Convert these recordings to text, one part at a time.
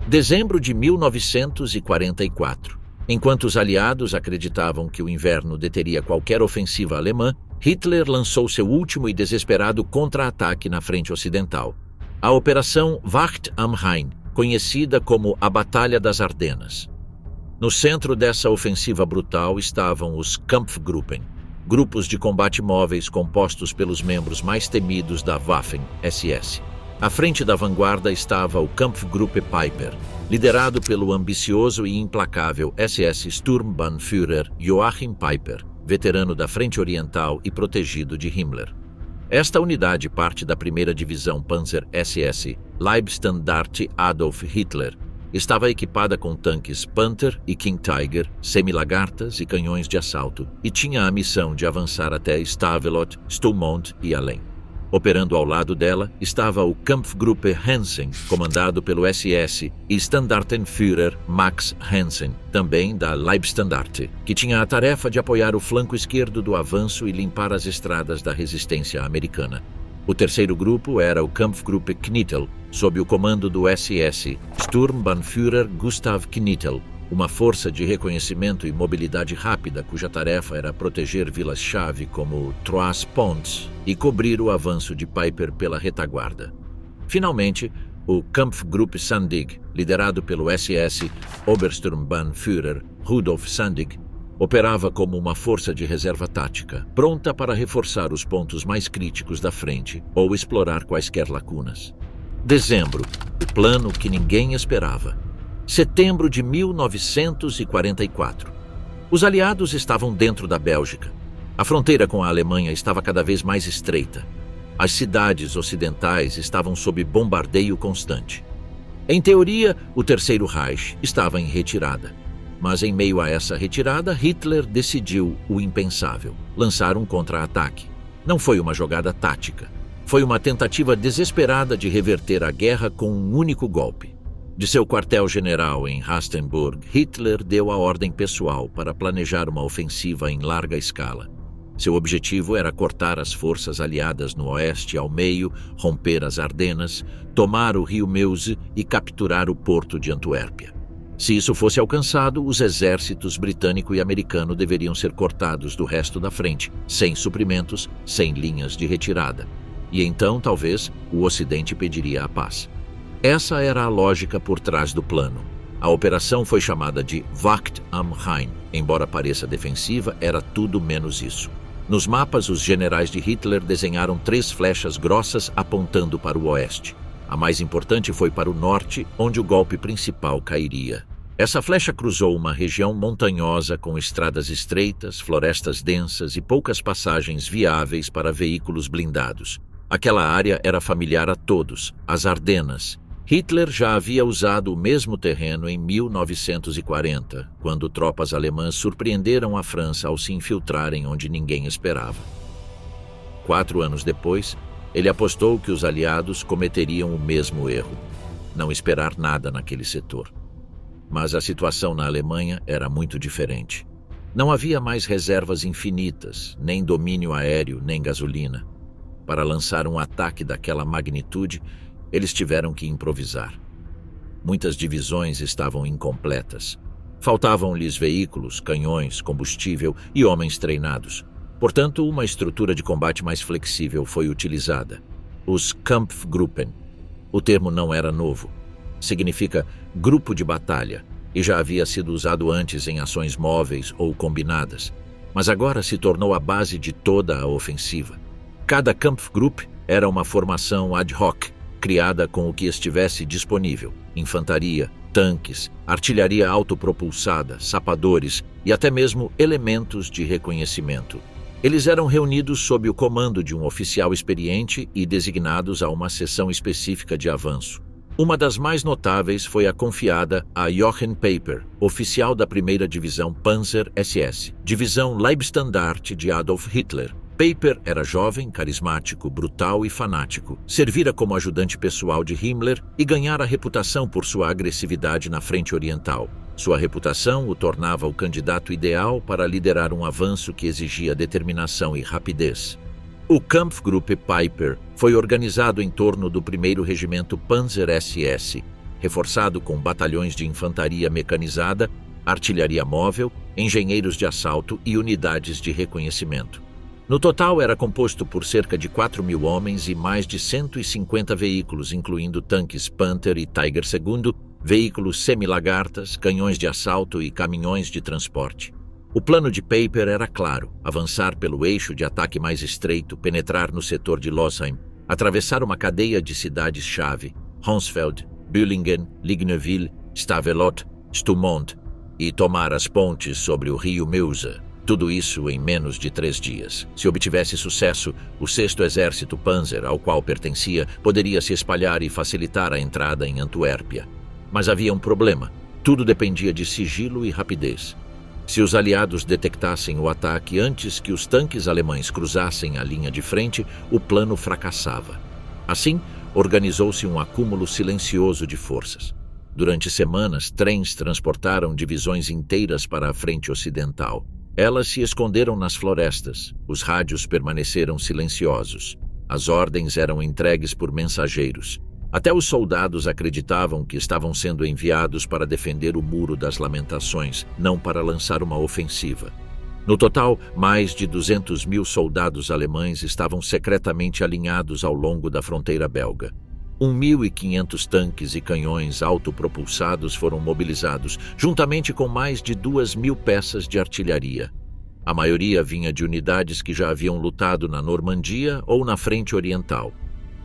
Dezembro de 1944. Enquanto os aliados acreditavam que o inverno deteria qualquer ofensiva alemã, Hitler lançou seu último e desesperado contra-ataque na frente ocidental. A Operação Wacht am Rhein, conhecida como a Batalha das Ardenas. No centro dessa ofensiva brutal estavam os Kampfgruppen, grupos de combate móveis compostos pelos membros mais temidos da Waffen-SS. À frente da vanguarda estava o Kampfgruppe Peiper, liderado pelo ambicioso e implacável SS Sturmbannführer Joachim Peiper, veterano da Frente Oriental e protegido de Himmler. Esta unidade parte da 1ª Divisão Panzer SS Leibstandarte Adolf Hitler. Estava equipada com tanques Panther e King Tiger, semi-lagartas e canhões de assalto, e tinha a missão de avançar até Stavelot, Stoumont e além. Operando ao lado dela estava o Kampfgruppe Hansen, comandado pelo SS e Standartenführer Max Hansen, também da Leibstandarte, que tinha a tarefa de apoiar o flanco esquerdo do avanço e limpar as estradas da resistência americana. O terceiro grupo era o Kampfgruppe Knittel, sob o comando do SS Sturmbannführer Gustav Knittel, uma força de reconhecimento e mobilidade rápida cuja tarefa era proteger vilas-chave como Trois-Ponts e cobrir o avanço de Peiper pela retaguarda. Finalmente, o Kampfgruppe Sandig, liderado pelo SS Obersturmbannführer Rudolf Sandig, operava como uma força de reserva tática, pronta para reforçar os pontos mais críticos da frente ou explorar quaisquer lacunas. Dezembro, o plano que ninguém esperava. Setembro de 1944. Os aliados estavam dentro da Bélgica. A fronteira com a Alemanha estava cada vez mais estreita. As cidades ocidentais estavam sob bombardeio constante. Em teoria, o Terceiro Reich estava em retirada. Mas em meio a essa retirada, Hitler decidiu o impensável: lançar um contra-ataque. Não foi uma jogada tática. Foi uma tentativa desesperada de reverter a guerra com um único golpe. De seu quartel-general em Rastenburg, Hitler deu a ordem pessoal para planejar uma ofensiva em larga escala. Seu objetivo era cortar as forças aliadas no oeste ao meio, romper as Ardenas, tomar o rio Meuse e capturar o porto de Antuérpia. Se isso fosse alcançado, os exércitos britânico e americano deveriam ser cortados do resto da frente, sem suprimentos, sem linhas de retirada. E então, talvez, o Ocidente pediria a paz. Essa era a lógica por trás do plano. A operação foi chamada de Wacht am Rhein. Embora pareça defensiva, era tudo menos isso. Nos mapas, os generais de Hitler desenharam 3 flechas grossas apontando para o oeste. A mais importante foi para o norte, onde o golpe principal cairia. Essa flecha cruzou uma região montanhosa com estradas estreitas, florestas densas e poucas passagens viáveis para veículos blindados. Aquela área era familiar a todos, as Ardenas. Hitler já havia usado o mesmo terreno em 1940, quando tropas alemãs surpreenderam a França ao se infiltrarem onde ninguém esperava. 4 anos depois, ele apostou que os aliados cometeriam o mesmo erro: não esperar nada naquele setor. Mas a situação na Alemanha era muito diferente. Não havia mais reservas infinitas, nem domínio aéreo, nem gasolina. Para lançar um ataque daquela magnitude, eles tiveram que improvisar. Muitas divisões estavam incompletas. Faltavam-lhes veículos, canhões, combustível e homens treinados. Portanto, uma estrutura de combate mais flexível foi utilizada: os Kampfgruppen. O termo não era novo. Significa grupo de batalha e já havia sido usado antes em ações móveis ou combinadas, mas agora se tornou a base de toda a ofensiva. Cada Kampfgruppe era uma formação ad hoc, criada com o que estivesse disponível: infantaria, tanques, artilharia autopropulsada, sapadores e até mesmo elementos de reconhecimento. Eles eram reunidos sob o comando de um oficial experiente e designados a uma seção específica de avanço. Uma das mais notáveis foi a confiada a Joachim Peiper, oficial da 1ª Divisão Panzer SS, divisão Leibstandarte de Adolf Hitler. Peiper era jovem, carismático, brutal e fanático. Servira como ajudante pessoal de Himmler e ganhara reputação por sua agressividade na frente oriental. Sua reputação o tornava o candidato ideal para liderar um avanço que exigia determinação e rapidez. O Kampfgruppe Peiper foi organizado em torno do 1º Regimento Panzer SS, reforçado com batalhões de infantaria mecanizada, artilharia móvel, engenheiros de assalto e unidades de reconhecimento. No total, era composto por cerca de 4.000 homens e mais de 150 veículos, incluindo tanques Panther e Tiger II, veículos semi-lagartas, canhões de assalto e caminhões de transporte. O plano de Paper era claro: avançar pelo eixo de ataque mais estreito, penetrar no setor de Losheim, atravessar uma cadeia de cidades-chave, Hounsfeld, Bühlingen, Ligneville, Stavelot, Stoumont, e tomar as pontes sobre o rio Meuse. Tudo isso em menos de 3 dias. Se obtivesse sucesso, o 6º Exército Panzer, ao qual pertencia, poderia se espalhar e facilitar a entrada em Antuérpia. Mas havia um problema. Tudo dependia de sigilo e rapidez. Se os aliados detectassem o ataque antes que os tanques alemães cruzassem a linha de frente, o plano fracassava. Assim, organizou-se um acúmulo silencioso de forças. Durante semanas, trens transportaram divisões inteiras para a frente ocidental. Elas se esconderam nas florestas. Os rádios permaneceram silenciosos. As ordens eram entregues por mensageiros. Até os soldados acreditavam que estavam sendo enviados para defender o Muro das Lamentações, não para lançar uma ofensiva. No total, mais de 200.000 soldados alemães estavam secretamente alinhados ao longo da fronteira belga. 1.500 tanques e canhões autopropulsados foram mobilizados, juntamente com mais de 2.000 peças de artilharia. A maioria vinha de unidades que já haviam lutado na Normandia ou na Frente Oriental.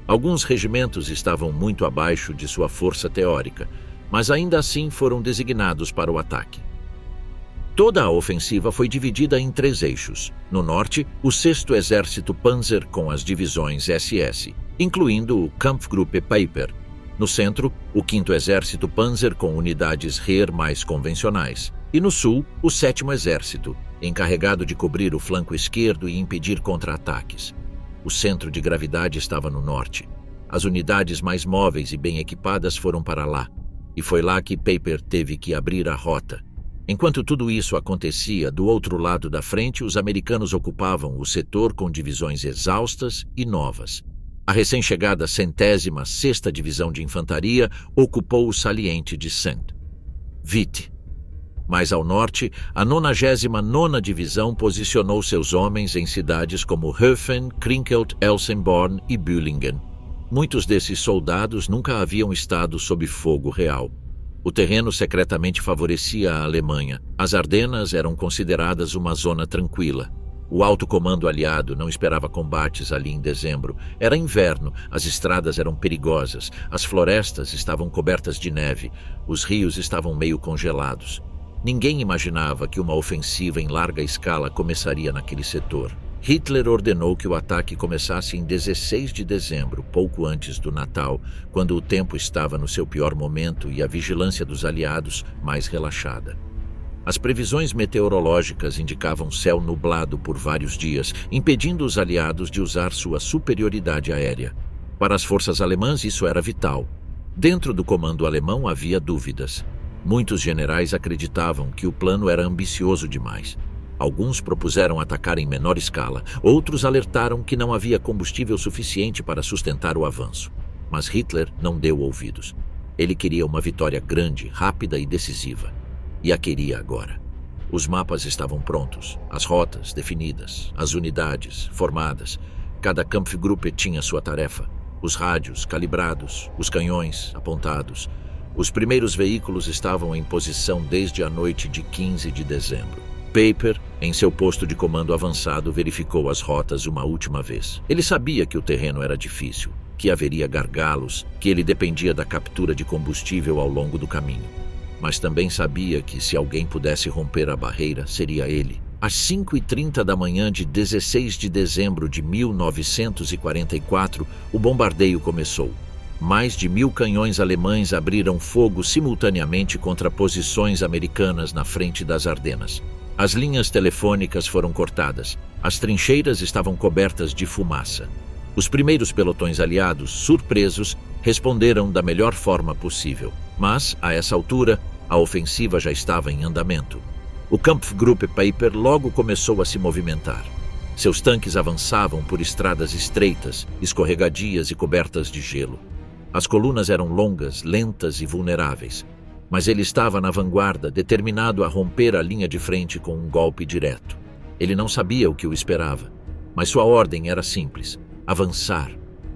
Alguns regimentos estavam muito abaixo de sua força teórica, mas ainda assim foram designados para o ataque. Toda a ofensiva foi dividida em 3 eixos. No norte, o 6º Exército Panzer com as divisões SS, incluindo o Kampfgruppe Peiper. No centro, o 5º Exército Panzer com unidades Heer mais convencionais. E no sul, o 7º Exército, encarregado de cobrir o flanco esquerdo e impedir contra-ataques. O centro de gravidade estava no norte. As unidades mais móveis e bem equipadas foram para lá, e foi lá que Peiper teve que abrir a rota. Enquanto tudo isso acontecia, do outro lado da frente, os americanos ocupavam o setor com divisões exaustas e novas. A recém-chegada 106ª Divisão de Infantaria ocupou o saliente de Saint-Vite. Mais ao norte, a 99ª Divisão posicionou seus homens em cidades como Höfen, Krinkelt, Elsenborn e Bühlingen. Muitos desses soldados nunca haviam estado sob fogo real. O terreno secretamente favorecia a Alemanha. As Ardenas eram consideradas uma zona tranquila. O alto comando aliado não esperava combates ali em dezembro. Era inverno, as estradas eram perigosas, as florestas estavam cobertas de neve, os rios estavam meio congelados. Ninguém imaginava que uma ofensiva em larga escala começaria naquele setor. Hitler ordenou que o ataque começasse em 16 de dezembro, pouco antes do Natal, quando o tempo estava no seu pior momento e a vigilância dos aliados mais relaxada. As previsões meteorológicas indicavam céu nublado por vários dias, impedindo os aliados de usar sua superioridade aérea. Para as forças alemãs, isso era vital. Dentro do comando alemão havia dúvidas. Muitos generais acreditavam que o plano era ambicioso demais. Alguns propuseram atacar em menor escala, outros alertaram que não havia combustível suficiente para sustentar o avanço. Mas Hitler não deu ouvidos. Ele queria uma vitória grande, rápida e decisiva. E a queria agora. Os mapas estavam prontos, as rotas definidas, as unidades formadas. Cada Kampfgruppe tinha sua tarefa. Os rádios calibrados, os canhões apontados. Os primeiros veículos estavam em posição desde a noite de 15 de dezembro. Peiper, em seu posto de comando avançado, verificou as rotas uma última vez. Ele sabia que o terreno era difícil, que haveria gargalos, que ele dependia da captura de combustível ao longo do caminho. Mas também sabia que se alguém pudesse romper a barreira, seria ele. Às 5h30 da manhã de 16 de dezembro de 1944, o bombardeio começou. Mais de 1.000 canhões alemães abriram fogo simultaneamente contra posições americanas na frente das Ardenas. As linhas telefônicas foram cortadas. As trincheiras estavam cobertas de fumaça. Os primeiros pelotões aliados, surpresos, responderam da melhor forma possível. Mas, a essa altura, a ofensiva já estava em andamento. O Kampfgruppe Peiper logo começou a se movimentar. Seus tanques avançavam por estradas estreitas, escorregadias e cobertas de gelo. As colunas eram longas, lentas e vulneráveis, mas ele estava na vanguarda, determinado a romper a linha de frente com um golpe direto. Ele não sabia o que o esperava, mas sua ordem era simples: avançar,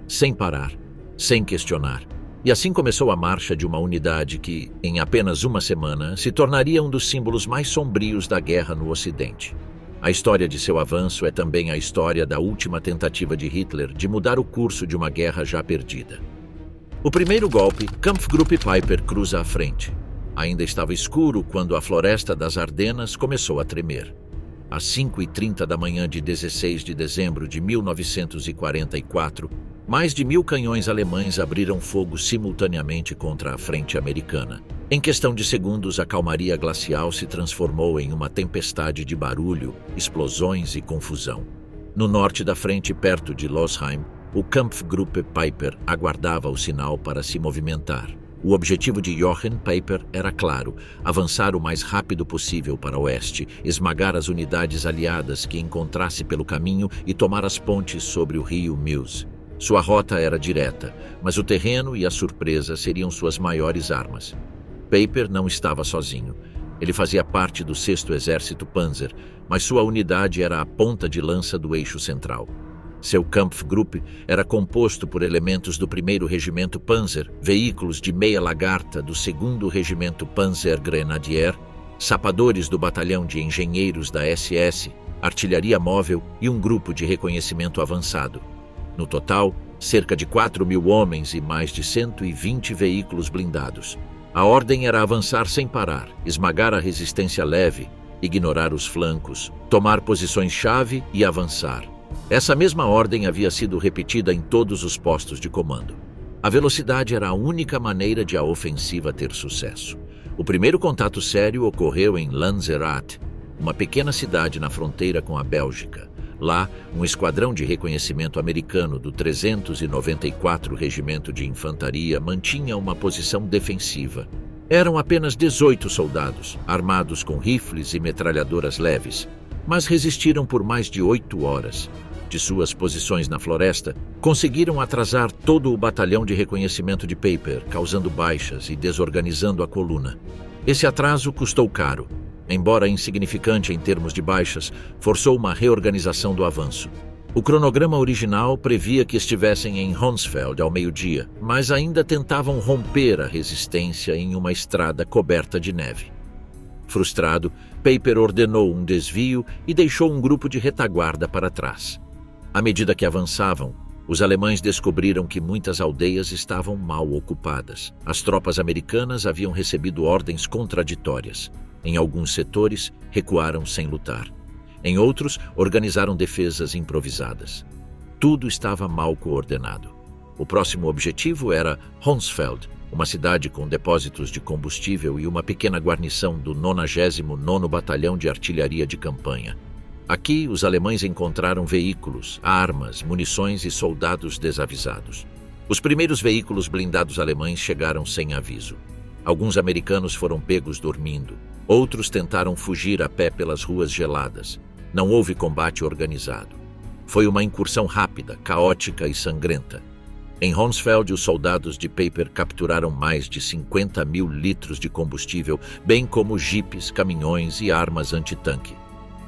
sem parar, sem questionar. E assim começou a marcha de uma unidade que, em apenas uma semana, se tornaria um dos símbolos mais sombrios da guerra no Ocidente. A história de seu avanço é também a história da última tentativa de Hitler de mudar o curso de uma guerra já perdida. O primeiro golpe, Kampfgruppe Peiper cruza a frente. Ainda estava escuro quando a floresta das Ardenas começou a tremer. Às 5h30 da manhã de 16 de dezembro de 1944, mais de 1000 canhões alemães abriram fogo simultaneamente contra a frente americana. Em questão de segundos, a calmaria glacial se transformou em uma tempestade de barulho, explosões e confusão. No norte da frente, perto de Losheim, o Kampfgruppe Peiper aguardava o sinal para se movimentar. O objetivo de Jochen Peiper era claro: avançar o mais rápido possível para o oeste, esmagar as unidades aliadas que encontrasse pelo caminho e tomar as pontes sobre o rio Meuse. Sua rota era direta, mas o terreno e a surpresa seriam suas maiores armas. Peiper não estava sozinho. Ele fazia parte do 6º Exército Panzer, mas sua unidade era a ponta de lança do eixo central. Seu Kampfgruppe era composto por elementos do 1º Regimento Panzer, veículos de meia lagarta do 2º Regimento Panzer Grenadier, sapadores do Batalhão de Engenheiros da SS, artilharia móvel e um grupo de reconhecimento avançado. No total, cerca de 4.000 homens e mais de 120 veículos blindados. A ordem era avançar sem parar, esmagar a resistência leve, ignorar os flancos, tomar posições-chave e avançar. Essa mesma ordem havia sido repetida em todos os postos de comando. A velocidade era a única maneira de a ofensiva ter sucesso. O primeiro contato sério ocorreu em Lanzerath, uma pequena cidade na fronteira com a Bélgica. Lá, um esquadrão de reconhecimento americano do 394 Regimento de Infantaria mantinha uma posição defensiva. Eram apenas 18 soldados, armados com rifles e metralhadoras leves, mas resistiram por mais de 8 horas. De suas posições na floresta, conseguiram atrasar todo o batalhão de reconhecimento de Peiper, causando baixas e desorganizando a coluna. Esse atraso custou caro. Embora insignificante em termos de baixas, forçou uma reorganização do avanço. O cronograma original previa que estivessem em Honsfeld ao meio-dia, mas ainda tentavam romper a resistência em uma estrada coberta de neve. Frustrado, Peiper ordenou um desvio e deixou um grupo de retaguarda para trás. À medida que avançavam, os alemães descobriram que muitas aldeias estavam mal ocupadas. As tropas americanas haviam recebido ordens contraditórias. Em alguns setores, recuaram sem lutar. Em outros, organizaram defesas improvisadas. Tudo estava mal coordenado. O próximo objetivo era Honsfeld, uma cidade com depósitos de combustível e uma pequena guarnição do 99º Batalhão de Artilharia de Campanha. Aqui, os alemães encontraram veículos, armas, munições e soldados desavisados. Os primeiros veículos blindados alemães chegaram sem aviso. Alguns americanos foram pegos dormindo. Outros tentaram fugir a pé pelas ruas geladas. Não houve combate organizado. Foi uma incursão rápida, caótica e sangrenta. Em Honsfeld, os soldados de Peiper capturaram mais de 50.000 litros de combustível, bem como jipes, caminhões e armas antitanque.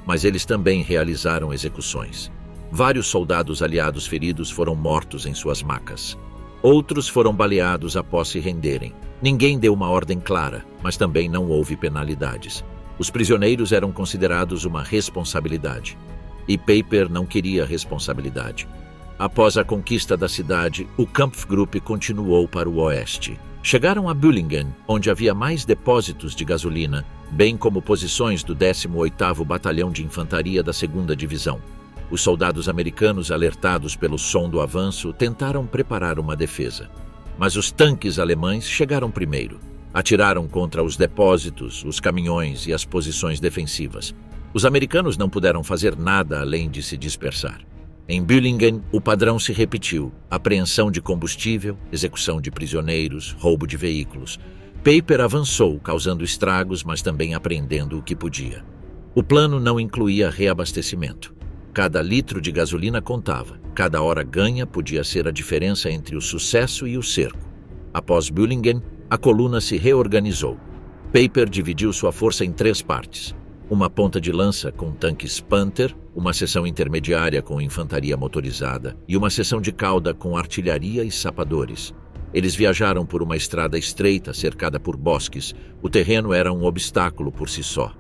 Mas eles também realizaram execuções. Vários soldados aliados feridos foram mortos em suas macas. Outros foram baleados após se renderem. Ninguém deu uma ordem clara, mas também não houve penalidades. Os prisioneiros eram considerados uma responsabilidade. E Peiper não queria responsabilidade. Após a conquista da cidade, o Kampfgruppe continuou para o oeste. Chegaram a Bühlingen, onde havia mais depósitos de gasolina, bem como posições do 18º Batalhão de Infantaria da 2ª Divisão. Os soldados americanos, alertados pelo som do avanço, tentaram preparar uma defesa. Mas os tanques alemães chegaram primeiro. Atiraram contra os depósitos, os caminhões e as posições defensivas. Os americanos não puderam fazer nada além de se dispersar. Em Bühlingen, o padrão se repetiu: apreensão de combustível, execução de prisioneiros, roubo de veículos. Peiper avançou, causando estragos, mas também apreendendo o que podia. O plano não incluía reabastecimento. Cada litro de gasolina contava. Cada hora ganha podia ser a diferença entre o sucesso e o cerco. Após Bühlingen, a coluna se reorganizou. Paper dividiu sua força em 3 partes. Uma ponta de lança com tanques Panther, uma seção intermediária com infantaria motorizada e uma seção de cauda com artilharia e sapadores. Eles viajaram por uma estrada estreita cercada por bosques. O terreno era um obstáculo por si só.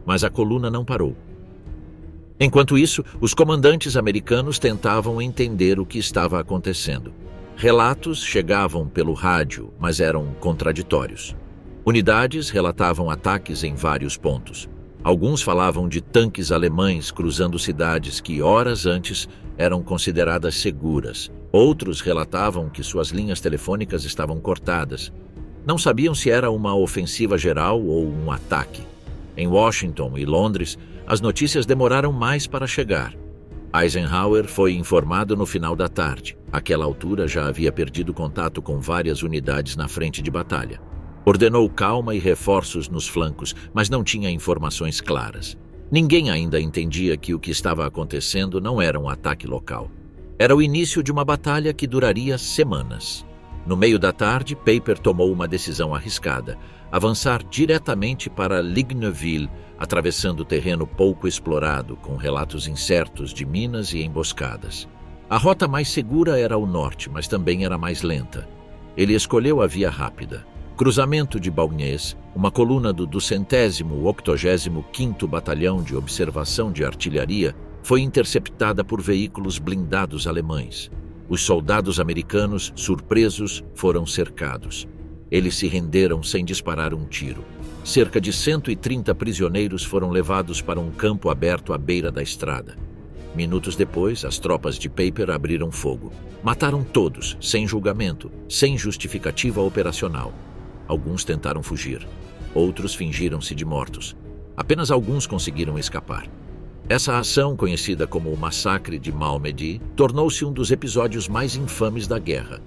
Mas a coluna não parou. Enquanto isso, os comandantes americanos tentavam entender o que estava acontecendo. Relatos chegavam pelo rádio, mas eram contraditórios. Unidades relatavam ataques em vários pontos. Alguns falavam de tanques alemães cruzando cidades que, horas antes, eram consideradas seguras. Outros relatavam que suas linhas telefônicas estavam cortadas. Não sabiam se era uma ofensiva geral ou um ataque. Em Washington e Londres, as notícias demoraram mais para chegar. Eisenhower foi informado no final da tarde. Àquela altura já havia perdido contato com várias unidades na frente de batalha. Ordenou calma e reforços nos flancos, mas não tinha informações claras. Ninguém ainda entendia que o que estava acontecendo não era um ataque local. Era o início de uma batalha que duraria semanas. No meio da tarde, Paper tomou uma decisão arriscada: avançar diretamente para Ligneville, atravessando terreno pouco explorado, com relatos incertos de minas e emboscadas. A rota mais segura era o norte, mas também era mais lenta. Ele escolheu a via rápida. Cruzamento de Baugnes, uma coluna do 285º Batalhão de Observação de Artilharia, foi interceptada por veículos blindados alemães. Os soldados americanos, surpresos, foram cercados. Eles se renderam sem disparar um tiro. Cerca de 130 prisioneiros foram levados para um campo aberto à beira da estrada. Minutos depois, as tropas de Paper abriram fogo. Mataram todos, sem julgamento, sem justificativa operacional. Alguns tentaram fugir. Outros fingiram-se de mortos. Apenas alguns conseguiram escapar. Essa ação, conhecida como o Massacre de Malmedy, tornou-se um dos episódios mais infames da guerra.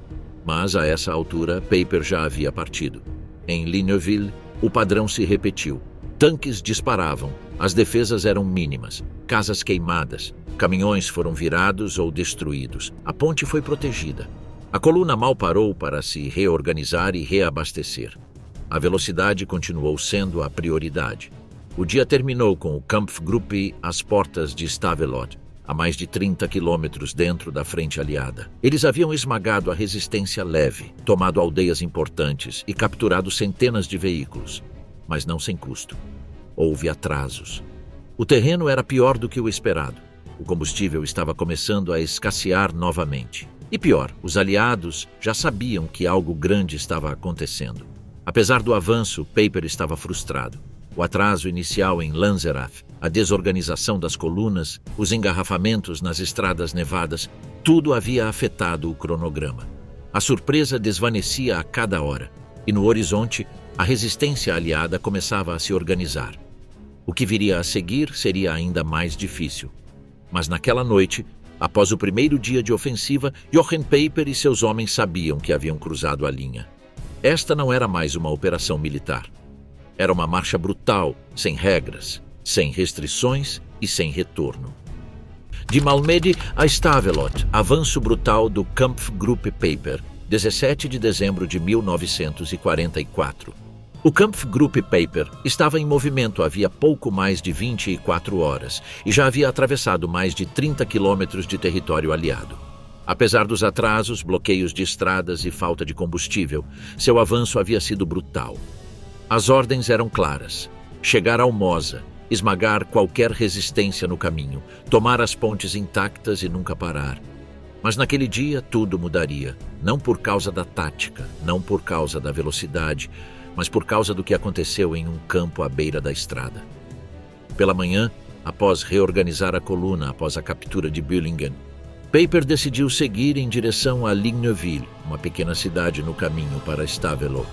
Mas, a essa altura, Paper já havia partido. Em Ligneville, o padrão se repetiu. Tanques disparavam, as defesas eram mínimas, casas queimadas, caminhões foram virados ou destruídos. A ponte foi protegida. A coluna mal parou para se reorganizar e reabastecer. A velocidade continuou sendo a prioridade. O dia terminou com o Kampfgruppe às portas de Stavelot, a mais de 30 quilômetros dentro da frente aliada. Eles haviam esmagado a resistência leve, tomado aldeias importantes e capturado centenas de veículos, mas não sem custo. Houve atrasos. O terreno era pior do que o esperado. O combustível estava começando a escassear novamente. E pior, os aliados já sabiam que algo grande estava acontecendo. Apesar do avanço, Paper estava frustrado. O atraso inicial em Lanzerath, a desorganização das colunas, os engarrafamentos nas estradas nevadas, tudo havia afetado o cronograma. A surpresa desvanecia a cada hora, e no horizonte, a resistência aliada começava a se organizar. O que viria a seguir seria ainda mais difícil. Mas naquela noite, após o primeiro dia de ofensiva, Jochen Paper e seus homens sabiam que haviam cruzado a linha. Esta não era mais uma operação militar. Era uma marcha brutal, sem regras, sem restrições e sem retorno. De Malmedy a Stavelot, avanço brutal do Kampfgruppe Paper, 17 de dezembro de 1944. O Kampfgruppe Paper estava em movimento havia pouco mais de 24 horas e já havia atravessado mais de 30 quilômetros de território aliado. Apesar dos atrasos, bloqueios de estradas e falta de combustível, seu avanço havia sido brutal. As ordens eram claras: chegar ao Mosa, esmagar qualquer resistência no caminho, tomar as pontes intactas e nunca parar. Mas naquele dia tudo mudaria, não por causa da tática, não por causa da velocidade, mas por causa do que aconteceu em um campo à beira da estrada. Pela manhã, após reorganizar a coluna após a captura de Bühlingen, Paper decidiu seguir em direção a Ligneville, uma pequena cidade no caminho para Stavelot.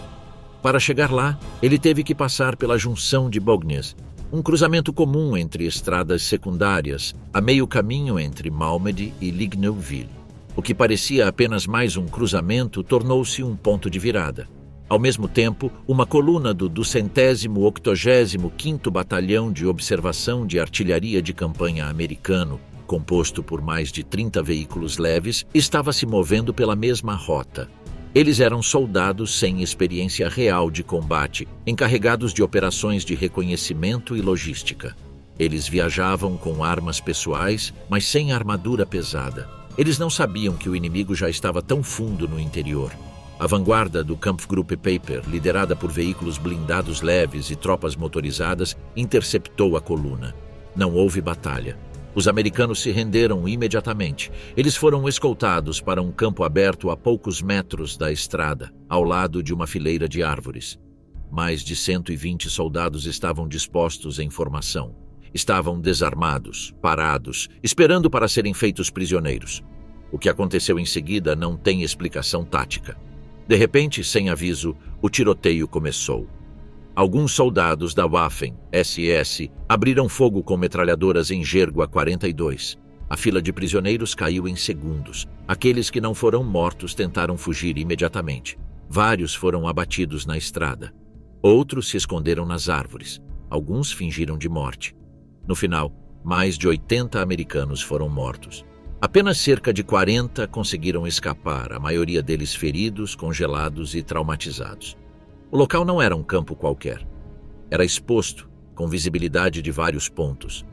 Para chegar lá, ele teve que passar pela junção de Baugnes, um cruzamento comum entre estradas secundárias, a meio caminho entre Malmedy e Ligneville. O que parecia apenas mais um cruzamento tornou-se um ponto de virada. Ao mesmo tempo, uma coluna do 285º Batalhão de Observação de Artilharia de Campanha americano, composto por mais de 30 veículos leves, estava se movendo pela mesma rota. Eles eram soldados sem experiência real de combate, encarregados de operações de reconhecimento e logística. Eles viajavam com armas pessoais, mas sem armadura pesada. Eles não sabiam que o inimigo já estava tão fundo no interior. A vanguarda do Kampfgruppe Peiper, liderada por veículos blindados leves e tropas motorizadas, interceptou a coluna. Não houve batalha. Os americanos se renderam imediatamente. Eles foram escoltados para um campo aberto a poucos metros da estrada, ao lado de uma fileira de árvores. Mais de 120 soldados estavam dispostos em formação. Estavam desarmados, parados, esperando para serem feitos prisioneiros. O que aconteceu em seguida não tem explicação tática. De repente, sem aviso, o tiroteio começou. Alguns soldados da Waffen-SS abriram fogo com metralhadoras em Gergua 42. A fila de prisioneiros caiu em segundos. Aqueles que não foram mortos tentaram fugir imediatamente. Vários foram abatidos na estrada. Outros se esconderam nas árvores. Alguns fingiram de morte. No final, mais de 80 americanos foram mortos. Apenas cerca de 40 conseguiram escapar, a maioria deles feridos, congelados e traumatizados. O local não era um campo qualquer. Era exposto, com visibilidade de vários pontos.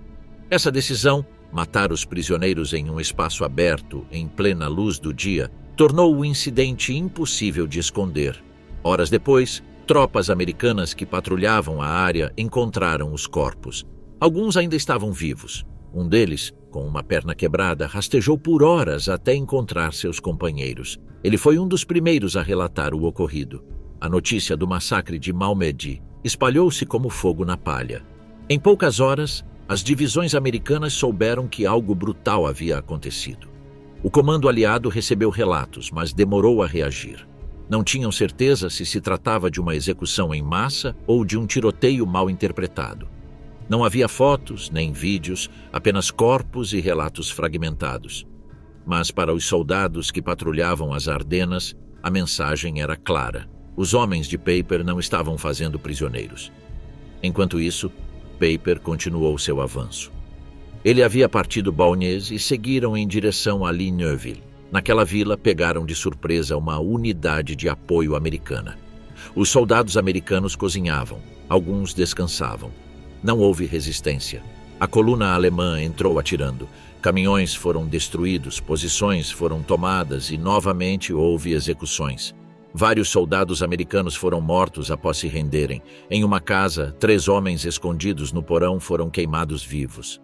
Essa decisão, matar os prisioneiros em um espaço aberto, em plena luz do dia, tornou o incidente impossível de esconder. Horas depois, tropas americanas que patrulhavam a área encontraram os corpos. Alguns ainda estavam vivos. Um deles, com uma perna quebrada, rastejou por horas até encontrar seus companheiros. Ele foi um dos primeiros a relatar o ocorrido. A notícia do massacre de Malmedy espalhou-se como fogo na palha. Em poucas horas, as divisões americanas souberam que algo brutal havia acontecido. O comando aliado recebeu relatos, mas demorou a reagir. Não tinham certeza se tratava de uma execução em massa ou de um tiroteio mal interpretado. Não havia fotos nem vídeos, apenas corpos e relatos fragmentados. Mas para os soldados que patrulhavam as Ardenas, a mensagem era clara. Os homens de Peiper não estavam fazendo prisioneiros. Enquanto isso, Peiper continuou seu avanço. Ele havia partido Baugnies e seguiram em direção a Ligneuville. Naquela vila, pegaram de surpresa uma unidade de apoio americana. Os soldados americanos cozinhavam, alguns descansavam. Não houve resistência. A coluna alemã entrou atirando. Caminhões foram destruídos, posições foram tomadas e novamente houve execuções. Vários soldados americanos foram mortos após se renderem. Em uma casa, 3 homens escondidos no porão foram queimados vivos.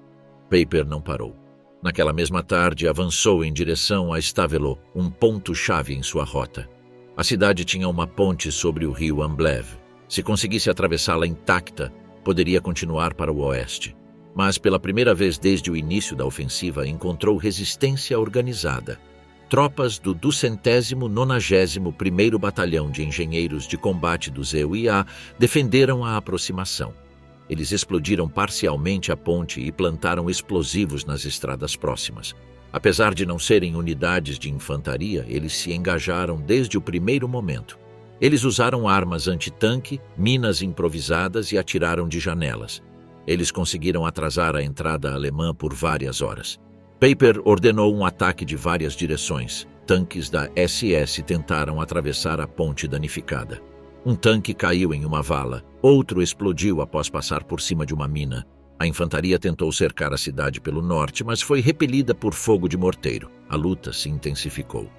Peiper não parou. Naquela mesma tarde, avançou em direção a Stavelot, um ponto-chave em sua rota. A cidade tinha uma ponte sobre o rio Amblève. Se conseguisse atravessá-la intacta, poderia continuar para o oeste. Mas, pela primeira vez desde o início da ofensiva, encontrou resistência organizada. Tropas do 291º Batalhão de Engenheiros de Combate do ZUIA defenderam a aproximação. Eles explodiram parcialmente a ponte e plantaram explosivos nas estradas próximas. Apesar de não serem unidades de infantaria, eles se engajaram desde o primeiro momento. Eles usaram armas antitanque, minas improvisadas e atiraram de janelas. Eles conseguiram atrasar a entrada alemã por várias horas. Peiper ordenou um ataque de várias direções. Tanques da SS tentaram atravessar a ponte danificada. Um tanque caiu em uma vala. Outro explodiu após passar por cima de uma mina. A infantaria tentou cercar a cidade pelo norte, mas foi repelida por fogo de morteiro. A luta se intensificou.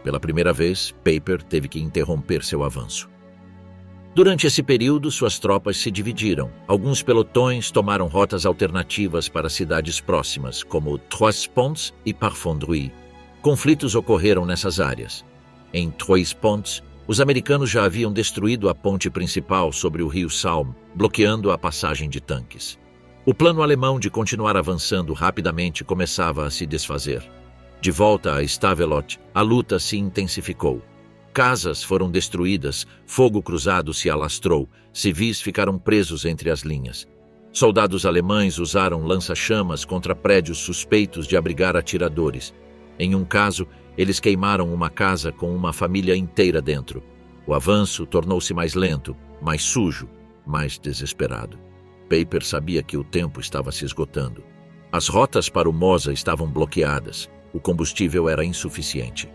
Pela primeira vez, Peiper teve que interromper seu avanço. Durante esse período, suas tropas se dividiram. Alguns pelotões tomaram rotas alternativas para cidades próximas, como Trois-Ponts e Parfondruy. Conflitos ocorreram nessas áreas. Em Trois-Ponts, os americanos já haviam destruído a ponte principal sobre o rio Salm, bloqueando a passagem de tanques. O plano alemão de continuar avançando rapidamente começava a se desfazer. De volta a Stavelot, a luta se intensificou. Casas foram destruídas, fogo cruzado se alastrou, civis ficaram presos entre as linhas. Soldados alemães usaram lança-chamas contra prédios suspeitos de abrigar atiradores. Em um caso, eles queimaram uma casa com uma família inteira dentro. O avanço tornou-se mais lento, mais sujo, mais desesperado. Peiper sabia que o tempo estava se esgotando. As rotas para o Mosa estavam bloqueadas. O combustível era insuficiente.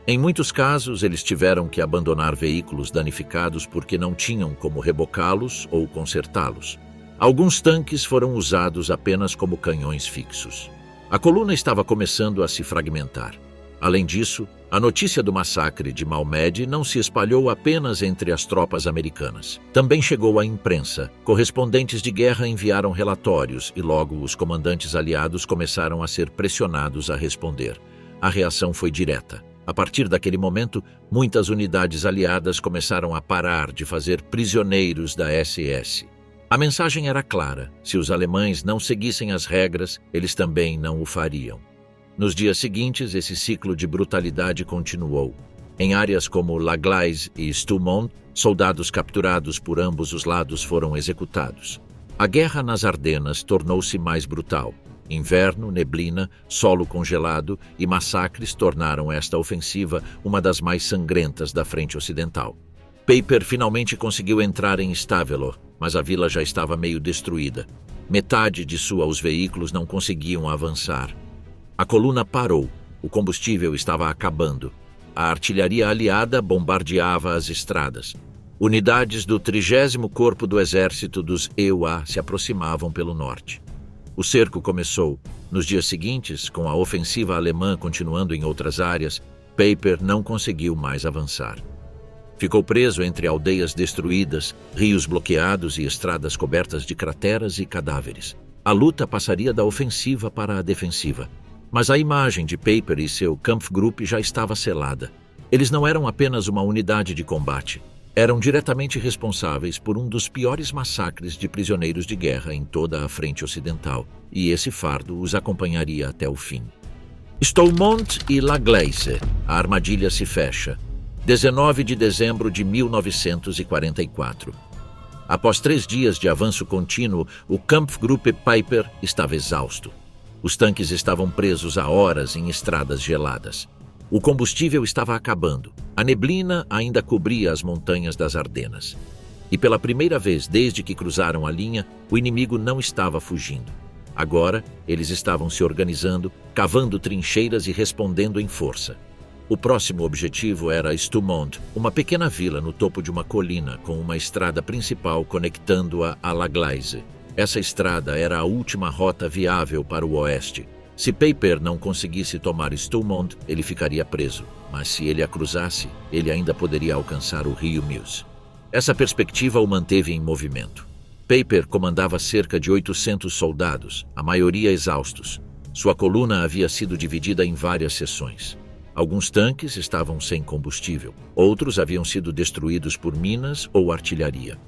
Em muitos casos, eles tiveram que abandonar veículos danificados porque não tinham como rebocá-los ou consertá-los. Alguns tanques foram usados apenas como canhões fixos. A coluna estava começando a se fragmentar. Além disso, a notícia do massacre de Malmed não se espalhou apenas entre as tropas americanas. Também chegou à imprensa. Correspondentes de guerra enviaram relatórios e logo os comandantes aliados começaram a ser pressionados a responder. A reação foi direta. A partir daquele momento, muitas unidades aliadas começaram a parar de fazer prisioneiros da SS. A mensagem era clara: se os alemães não seguissem as regras, eles também não o fariam. Nos dias seguintes, esse ciclo de brutalidade continuou. Em áreas como La Gleize e Stoumont, soldados capturados por ambos os lados foram executados. A guerra nas Ardenas tornou-se mais brutal. Inverno, neblina, solo congelado e massacres tornaram esta ofensiva uma das mais sangrentas da frente ocidental. Peiper finalmente conseguiu entrar em Stavelot, mas a vila já estava meio destruída. Metade de seus veículos não conseguiam avançar. A coluna parou. O combustível estava acabando. A artilharia aliada bombardeava as estradas. Unidades do 30º Corpo do Exército dos EUA se aproximavam pelo norte. O cerco começou. Nos dias seguintes, com a ofensiva alemã continuando em outras áreas, Peiper não conseguiu mais avançar. Ficou preso entre aldeias destruídas, rios bloqueados e estradas cobertas de crateras e cadáveres. A luta passaria da ofensiva para a defensiva. Mas a imagem de Peiper e seu Kampfgruppe já estava selada. Eles não eram apenas uma unidade de combate. Eram diretamente responsáveis por um dos piores massacres de prisioneiros de guerra em toda a frente ocidental, e esse fardo os acompanharia até o fim. Stoumont e La Gleize. A armadilha se fecha. 19 de dezembro de 1944. Após 3 dias de avanço contínuo, o Kampfgruppe Peiper estava exausto. Os tanques estavam presos há horas em estradas geladas. O combustível estava acabando. A neblina ainda cobria as montanhas das Ardenas. E pela primeira vez desde que cruzaram a linha, o inimigo não estava fugindo. Agora, eles estavam se organizando, cavando trincheiras e respondendo em força. O próximo objetivo era Stoumont, uma pequena vila no topo de uma colina com uma estrada principal conectando-a a La Gleize. Essa estrada era a última rota viável para o oeste. Se Peiper não conseguisse tomar Stoumont, ele ficaria preso. Mas se ele a cruzasse, ele ainda poderia alcançar o rio Meuse. Essa perspectiva o manteve em movimento. Peiper comandava cerca de 800 soldados, a maioria exaustos. Sua coluna havia sido dividida em várias seções. Alguns tanques estavam sem combustível, outros haviam sido destruídos por minas ou artilharia.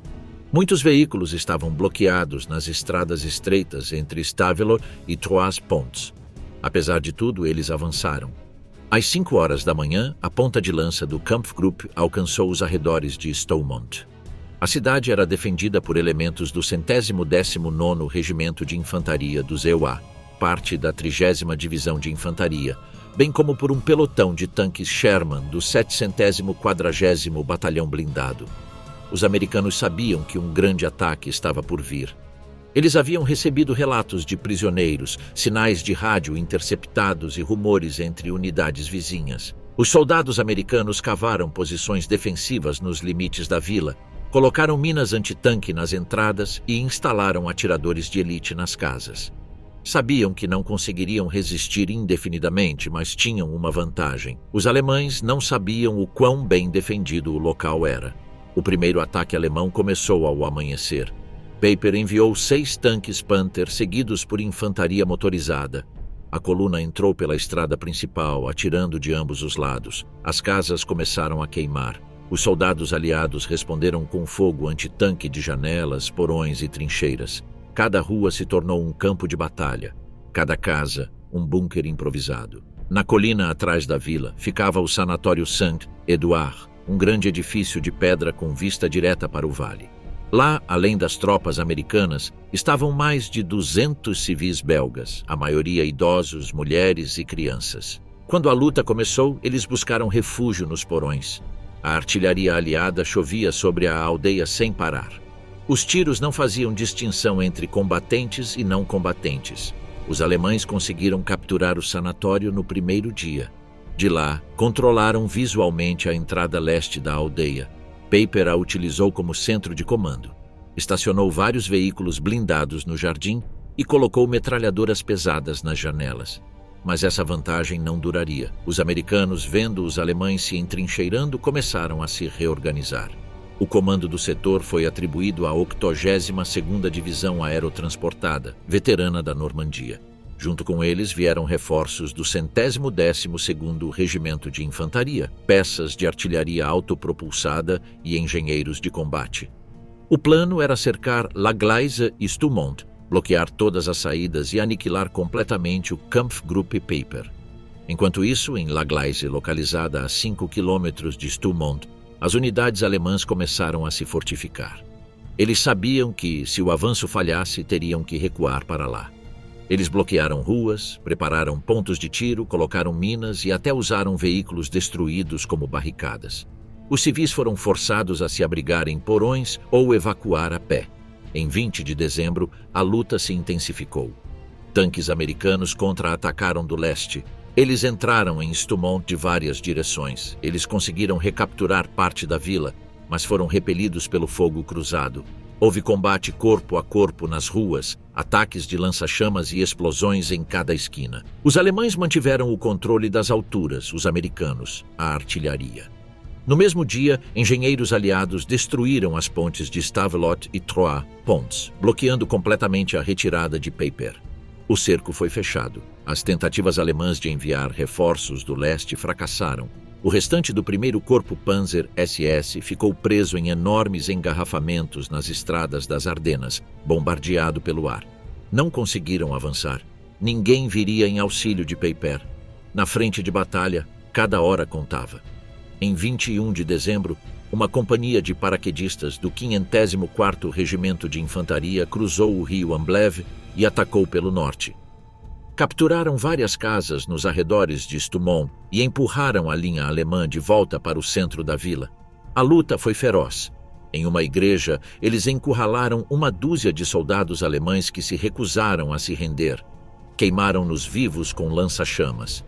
Muitos veículos estavam bloqueados nas estradas estreitas entre Stavelot e Trois-Ponts. Apesar de tudo, eles avançaram. Às 5 horas da manhã, a ponta de lança do Kampfgruppe alcançou os arredores de Stoumont. A cidade era defendida por elementos do 119º Regimento de Infantaria dos EUA, parte da 30ª Divisão de Infantaria, bem como por um pelotão de tanques Sherman do 740º Batalhão Blindado. Os americanos sabiam que um grande ataque estava por vir. Eles haviam recebido relatos de prisioneiros, sinais de rádio interceptados e rumores entre unidades vizinhas. Os soldados americanos cavaram posições defensivas nos limites da vila, colocaram minas antitanque nas entradas e instalaram atiradores de elite nas casas. Sabiam que não conseguiriam resistir indefinidamente, mas tinham uma vantagem. Os alemães não sabiam o quão bem defendido o local era. O primeiro ataque alemão começou ao amanhecer. Peiper enviou 6 tanques Panther seguidos por infantaria motorizada. A coluna entrou pela estrada principal, atirando de ambos os lados. As casas começaram a queimar. Os soldados aliados responderam com fogo antitanque de janelas, porões e trincheiras. Cada rua se tornou um campo de batalha. Cada casa, um bunker improvisado. Na colina atrás da vila ficava o Sanatório Saint-Edouard, um grande edifício de pedra com vista direta para o vale. Lá, além das tropas americanas, estavam mais de 200 civis belgas, a maioria idosos, mulheres e crianças. Quando a luta começou, eles buscaram refúgio nos porões. A artilharia aliada chovia sobre a aldeia sem parar. Os tiros não faziam distinção entre combatentes e não combatentes. Os alemães conseguiram capturar o sanatório no primeiro dia. De lá, controlaram visualmente a entrada leste da aldeia. Peiper a utilizou como centro de comando. Estacionou vários veículos blindados no jardim e colocou metralhadoras pesadas nas janelas. Mas essa vantagem não duraria. Os americanos, vendo os alemães se entrincheirando, começaram a se reorganizar. O comando do setor foi atribuído à 82ª Divisão Aerotransportada, veterana da Normandia. Junto com eles vieram reforços do 112º Regimento de Infantaria, peças de artilharia autopropulsada e engenheiros de combate. O plano era cercar La Gleize e Stoumont, bloquear todas as saídas e aniquilar completamente o Kampfgruppe Peiper. Enquanto isso, em La Gleize, localizada a 5 quilômetros de Stoumont, as unidades alemãs começaram a se fortificar. Eles sabiam que, se o avanço falhasse, teriam que recuar para lá. Eles bloquearam ruas, prepararam pontos de tiro, colocaram minas e até usaram veículos destruídos como barricadas. Os civis foram forçados a se abrigar em porões ou evacuar a pé. Em 20 de dezembro, a luta se intensificou. Tanques americanos contra-atacaram do leste. Eles entraram em Stoumont de várias direções. Eles conseguiram recapturar parte da vila, mas foram repelidos pelo fogo cruzado. Houve combate corpo a corpo nas ruas, ataques de lança-chamas e explosões em cada esquina. Os alemães mantiveram o controle das alturas, os americanos, a artilharia. No mesmo dia, engenheiros aliados destruíram as pontes de Stavelot e Trois Ponts, bloqueando completamente a retirada de Peiper. O cerco foi fechado. As tentativas alemãs de enviar reforços do leste fracassaram. O restante do 1º Corpo Panzer SS ficou preso em enormes engarrafamentos nas estradas das Ardenas, bombardeado pelo ar. Não conseguiram avançar. Ninguém viria em auxílio de Peiper. Na frente de batalha, cada hora contava. Em 21 de dezembro, uma companhia de paraquedistas do 504º Regimento de Infantaria cruzou o rio Amblève e atacou pelo norte. Capturaram várias casas nos arredores de Stoumont e empurraram a linha alemã de volta para o centro da vila. A luta foi feroz. Em uma igreja, eles encurralaram uma dúzia de soldados alemães que se recusaram a se render. Queimaram-nos vivos com lança-chamas.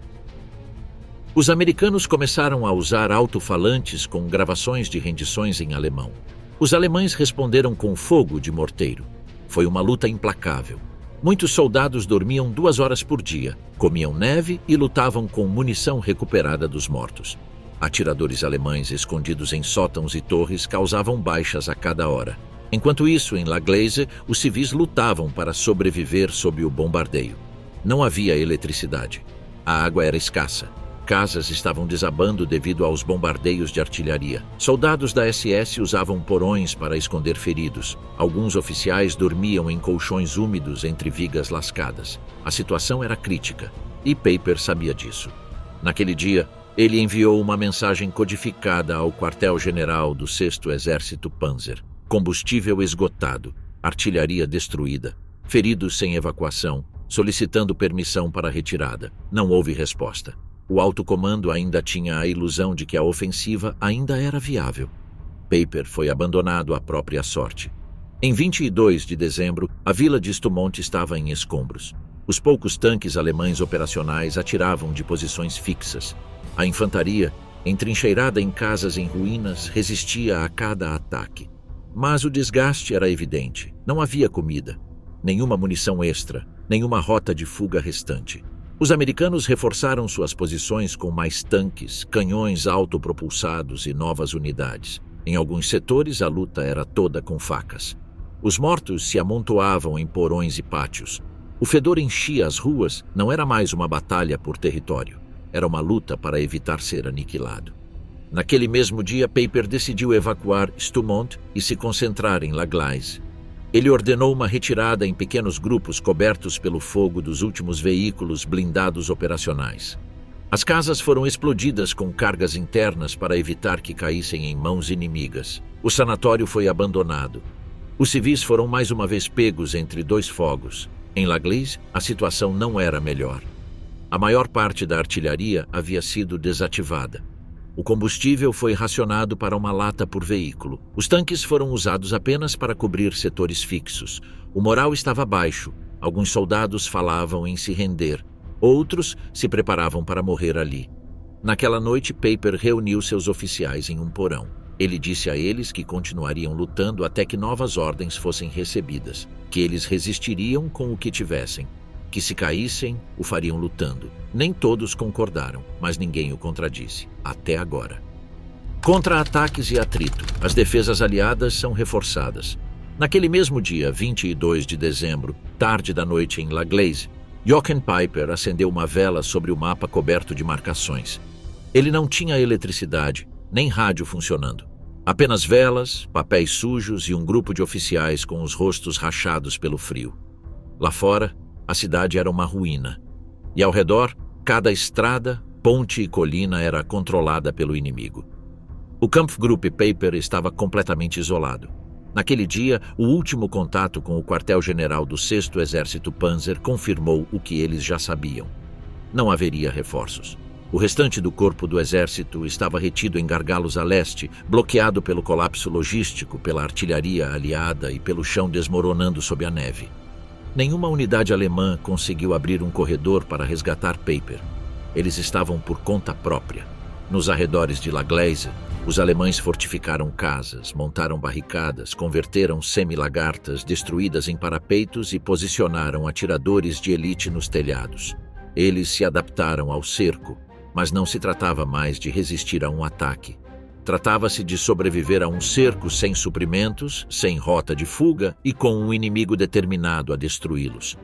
Os americanos começaram a usar alto-falantes com gravações de rendições em alemão. Os alemães responderam com fogo de morteiro. Foi uma luta implacável. Muitos soldados dormiam 2 horas por dia, comiam neve e lutavam com munição recuperada dos mortos. Atiradores alemães escondidos em sótãos e torres causavam baixas a cada hora. Enquanto isso, em La Gleize, os civis lutavam para sobreviver sob o bombardeio. Não havia eletricidade. A água era escassa. Casas estavam desabando devido aos bombardeios de artilharia. Soldados da SS usavam porões para esconder feridos. Alguns oficiais dormiam em colchões úmidos entre vigas lascadas. A situação era crítica, e Peiper sabia disso. Naquele dia, ele enviou uma mensagem codificada ao quartel-general do 6º Exército Panzer. Combustível esgotado, artilharia destruída, feridos sem evacuação, solicitando permissão para a retirada. Não houve resposta. O alto comando ainda tinha a ilusão de que a ofensiva ainda era viável. Peiper foi abandonado à própria sorte. Em 22 de dezembro, a vila de Stoumont estava em escombros. Os poucos tanques alemães operacionais atiravam de posições fixas. A infantaria, entrincheirada em casas em ruínas, resistia a cada ataque. Mas o desgaste era evidente. Não havia comida, nenhuma munição extra, nenhuma rota de fuga restante. Os americanos reforçaram suas posições com mais tanques, canhões autopropulsados e novas unidades. Em alguns setores, a luta era toda com facas. Os mortos se amontoavam em porões e pátios. O fedor enchia as ruas. Não era mais uma batalha por território. Era uma luta para evitar ser aniquilado. Naquele mesmo dia, Peiper decidiu evacuar Stoumont e se concentrar em La Gleize. Ele ordenou uma retirada em pequenos grupos cobertos pelo fogo dos últimos veículos blindados operacionais. As casas foram explodidas com cargas internas para evitar que caíssem em mãos inimigas. O sanatório foi abandonado. Os civis foram mais uma vez pegos entre 2 fogos. Em La Gleize, a situação não era melhor. A maior parte da artilharia havia sido desativada. O combustível foi racionado para uma lata por veículo. Os tanques foram usados apenas para cobrir setores fixos. O moral estava baixo. Alguns soldados falavam em se render. Outros se preparavam para morrer ali. Naquela noite, Paper reuniu seus oficiais em um porão. Ele disse a eles que continuariam lutando até que novas ordens fossem recebidas, que eles resistiriam com o que tivessem, que se caíssem, o fariam lutando. Nem todos concordaram, mas ninguém o contradisse, até agora. Contra-ataques e atrito. As defesas aliadas são reforçadas. Naquele mesmo dia, 22 de dezembro, tarde da noite em La Glaise, Jochen Piper acendeu uma vela sobre o mapa coberto de marcações. Ele não tinha eletricidade, nem rádio funcionando. Apenas velas, papéis sujos e um grupo de oficiais com os rostos rachados pelo frio. Lá fora, a cidade era uma ruína. E ao redor, cada estrada, ponte e colina era controlada pelo inimigo. O Kampfgruppe Paper estava completamente isolado. Naquele dia, o último contato com o quartel-general do 6º Exército Panzer confirmou o que eles já sabiam. Não haveria reforços. O restante do corpo do exército estava retido em gargalos a leste, bloqueado pelo colapso logístico, pela artilharia aliada e pelo chão desmoronando sob a neve. Nenhuma unidade alemã conseguiu abrir um corredor para resgatar Paper. Eles estavam por conta própria. Nos arredores de La Glaise, os alemães fortificaram casas, montaram barricadas, converteram semi-lagartas destruídas em parapeitos e posicionaram atiradores de elite nos telhados. Eles se adaptaram ao cerco, mas não se tratava mais de resistir a um ataque. Tratava-se de sobreviver a um cerco sem suprimentos, sem rota de fuga e com um inimigo determinado a destruí-los.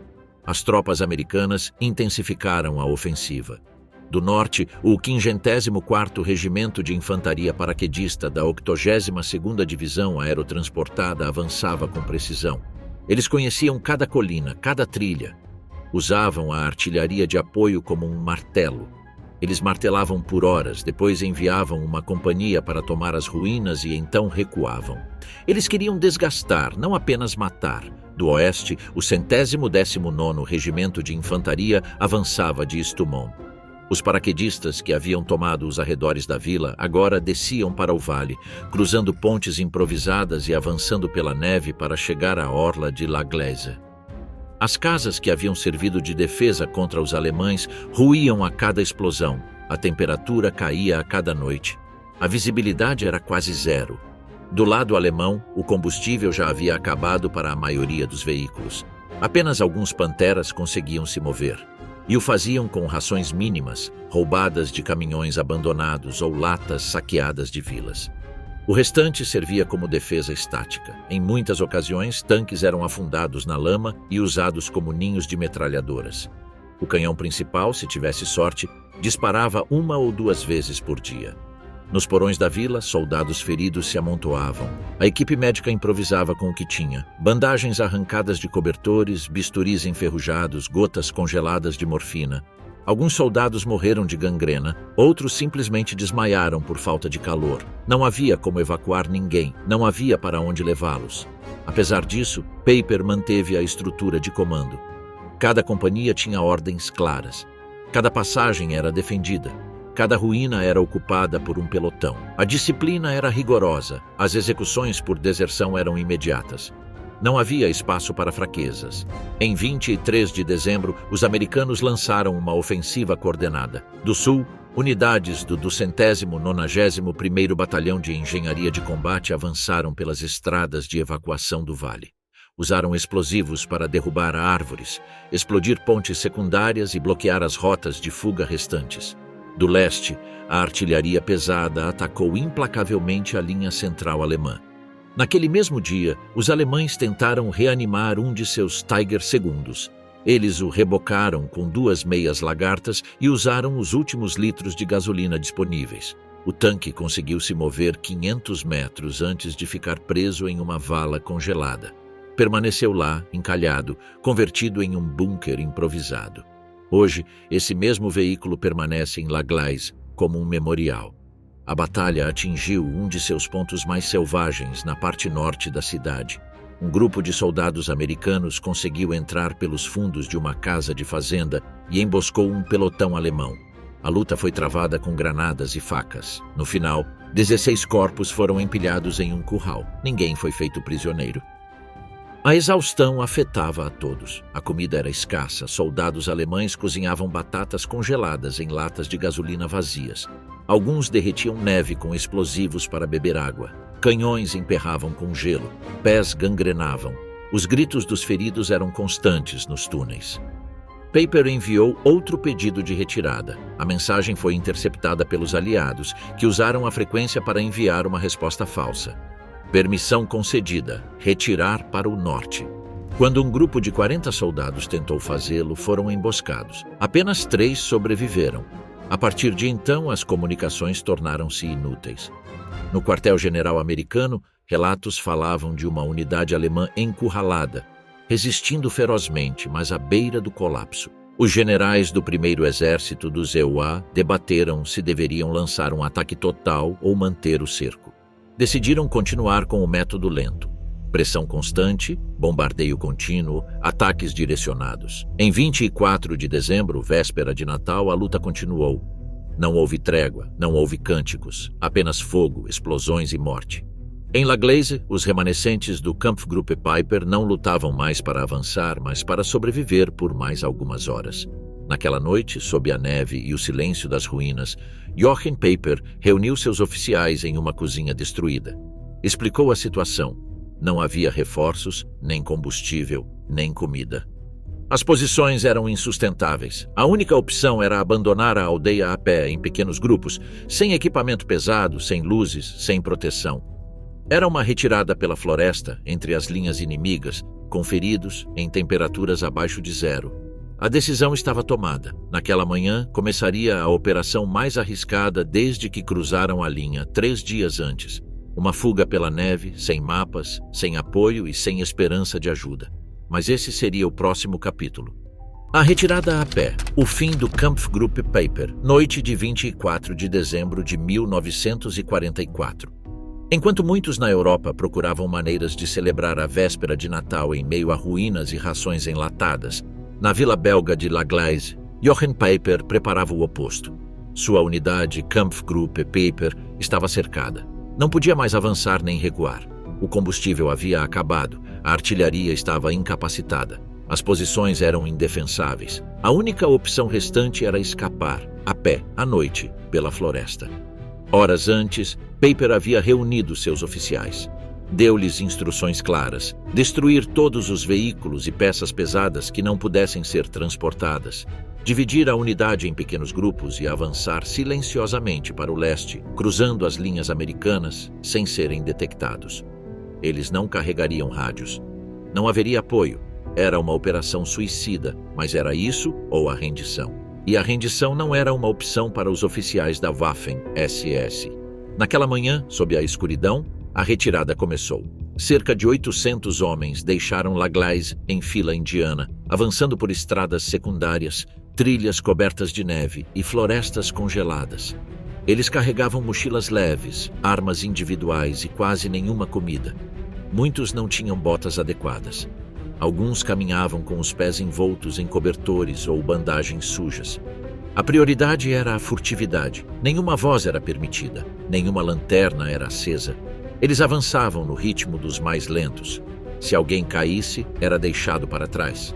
As tropas americanas intensificaram a ofensiva. Do norte, o 54º Regimento de Infantaria Paraquedista da 82ª Divisão Aerotransportada avançava com precisão. Eles conheciam cada colina, cada trilha. Usavam a artilharia de apoio como um martelo. Eles martelavam por horas, depois enviavam uma companhia para tomar as ruínas e então recuavam. Eles queriam desgastar, não apenas matar. Do oeste, o 119º Regimento de Infantaria avançava de Stoumont. Os paraquedistas que haviam tomado os arredores da vila agora desciam para o vale, cruzando pontes improvisadas e avançando pela neve para chegar à orla de La Glaise. As casas que haviam servido de defesa contra os alemães ruíam a cada explosão. A temperatura caía a cada noite. A visibilidade era quase zero. Do lado alemão, o combustível já havia acabado para a maioria dos veículos. Apenas alguns Panteras conseguiam se mover. E o faziam com rações mínimas, roubadas de caminhões abandonados ou latas saqueadas de vilas. O restante servia como defesa estática. Em muitas ocasiões, tanques eram afundados na lama e usados como ninhos de metralhadoras. O canhão principal, se tivesse sorte, disparava 1 ou 2 vezes por dia. Nos porões da vila, soldados feridos se amontoavam. A equipe médica improvisava com o que tinha. Bandagens arrancadas de cobertores, bisturis enferrujados, gotas congeladas de morfina. Alguns soldados morreram de gangrena, outros simplesmente desmaiaram por falta de calor. Não havia como evacuar ninguém, não havia para onde levá-los. Apesar disso, Paper manteve a estrutura de comando. Cada companhia tinha ordens claras. Cada passagem era defendida. Cada ruína era ocupada por um pelotão. A disciplina era rigorosa, as execuções por deserção eram imediatas. Não havia espaço para fraquezas. Em 23 de dezembro, os americanos lançaram uma ofensiva coordenada. Do sul, unidades do 291º Batalhão de Engenharia de Combate avançaram pelas estradas de evacuação do vale. Usaram explosivos para derrubar árvores, explodir pontes secundárias e bloquear as rotas de fuga restantes. Do leste, a artilharia pesada atacou implacavelmente a linha central alemã. Naquele mesmo dia, os alemães tentaram reanimar um de seus Tiger segundos. Eles o rebocaram com 2 meias lagartas e usaram os últimos litros de gasolina disponíveis. O tanque conseguiu se mover 500 metros antes de ficar preso em uma vala congelada. Permaneceu lá, encalhado, convertido em um bunker improvisado. Hoje, esse mesmo veículo permanece em La Glaise como um memorial. A batalha atingiu um de seus pontos mais selvagens na parte norte da cidade. Um grupo de soldados americanos conseguiu entrar pelos fundos de uma casa de fazenda e emboscou um pelotão alemão. A luta foi travada com granadas e facas. No final, 16 corpos foram empilhados em um curral. Ninguém foi feito prisioneiro. A exaustão afetava a todos. A comida era escassa. Soldados alemães cozinhavam batatas congeladas em latas de gasolina vazias. Alguns derretiam neve com explosivos para beber água. Canhões emperravam com gelo. Pés gangrenavam. Os gritos dos feridos eram constantes nos túneis. Paper enviou outro pedido de retirada. A mensagem foi interceptada pelos aliados, que usaram a frequência para enviar uma resposta falsa. Permissão concedida. Retirar para o norte. Quando um grupo de 40 soldados tentou fazê-lo, foram emboscados. Apenas 3 sobreviveram. A partir de então, as comunicações tornaram-se inúteis. No quartel-general americano, relatos falavam de uma unidade alemã encurralada, resistindo ferozmente, mas à beira do colapso. Os generais do primeiro exército dos EUA debateram se deveriam lançar um ataque total ou manter o cerco. Decidiram continuar com o método lento. Pressão constante, bombardeio contínuo, ataques direcionados. Em 24 de dezembro, véspera de Natal, a luta continuou. Não houve trégua, não houve cânticos, apenas fogo, explosões e morte. Em La Glaise, os remanescentes do Kampfgruppe Peiper não lutavam mais para avançar, mas para sobreviver por mais algumas horas. Naquela noite, sob a neve e o silêncio das ruínas, Jochen Paper reuniu seus oficiais em uma cozinha destruída. Explicou a situação. Não havia reforços, nem combustível, nem comida. As posições eram insustentáveis. A única opção era abandonar a aldeia a pé, em pequenos grupos, sem equipamento pesado, sem luzes, sem proteção. Era uma retirada pela floresta, entre as linhas inimigas, com feridos em temperaturas abaixo de zero. A decisão estava tomada. Naquela manhã, começaria a operação mais arriscada desde que cruzaram a linha 3 dias antes. Uma fuga pela neve, sem mapas, sem apoio e sem esperança de ajuda. Mas esse seria o próximo capítulo. A retirada a pé. O fim do Kampfgruppe Peiper. Noite de 24 de dezembro de 1944. Enquanto muitos na Europa procuravam maneiras de celebrar a véspera de Natal em meio a ruínas e rações enlatadas, na vila belga de La Glaise, Jochen Paper preparava o oposto. Sua unidade, Kampfgruppe Peiper, estava cercada. Não podia mais avançar nem recuar. O combustível havia acabado, a artilharia estava incapacitada. As posições eram indefensáveis. A única opção restante era escapar, a pé, à noite, pela floresta. Horas antes, Paper havia reunido seus oficiais. Deu-lhes instruções claras: destruir todos os veículos e peças pesadas que não pudessem ser transportadas, dividir a unidade em pequenos grupos e avançar silenciosamente para o leste, cruzando as linhas americanas sem serem detectados. Eles não carregariam rádios. Não haveria apoio. Era uma operação suicida, mas era isso ou a rendição. E a rendição não era uma opção para os oficiais da Waffen-SS. Naquela manhã, sob a escuridão, a retirada começou. Cerca de 800 homens deixaram La Glaise em fila indiana, avançando por estradas secundárias, trilhas cobertas de neve e florestas congeladas. Eles carregavam mochilas leves, armas individuais e quase nenhuma comida. Muitos não tinham botas adequadas. Alguns caminhavam com os pés envoltos em cobertores ou bandagens sujas. A prioridade era a furtividade. Nenhuma voz era permitida, nenhuma lanterna era acesa. Eles avançavam no ritmo dos mais lentos. Se alguém caísse, era deixado para trás.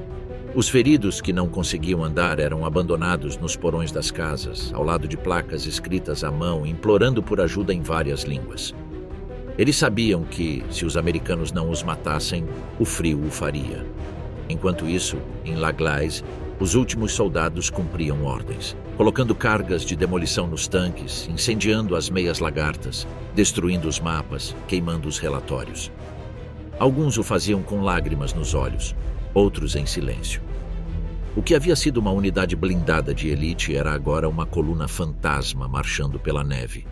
Os feridos que não conseguiam andar eram abandonados nos porões das casas, ao lado de placas escritas à mão, implorando por ajuda em várias línguas. Eles sabiam que, se os americanos não os matassem, o frio o faria. Enquanto isso, em La Glaise, os últimos soldados cumpriam ordens, colocando cargas de demolição nos tanques, incendiando as meias lagartas, destruindo os mapas, queimando os relatórios. Alguns o faziam com lágrimas nos olhos, outros em silêncio. O que havia sido uma unidade blindada de elite era agora uma coluna fantasma marchando pela neve.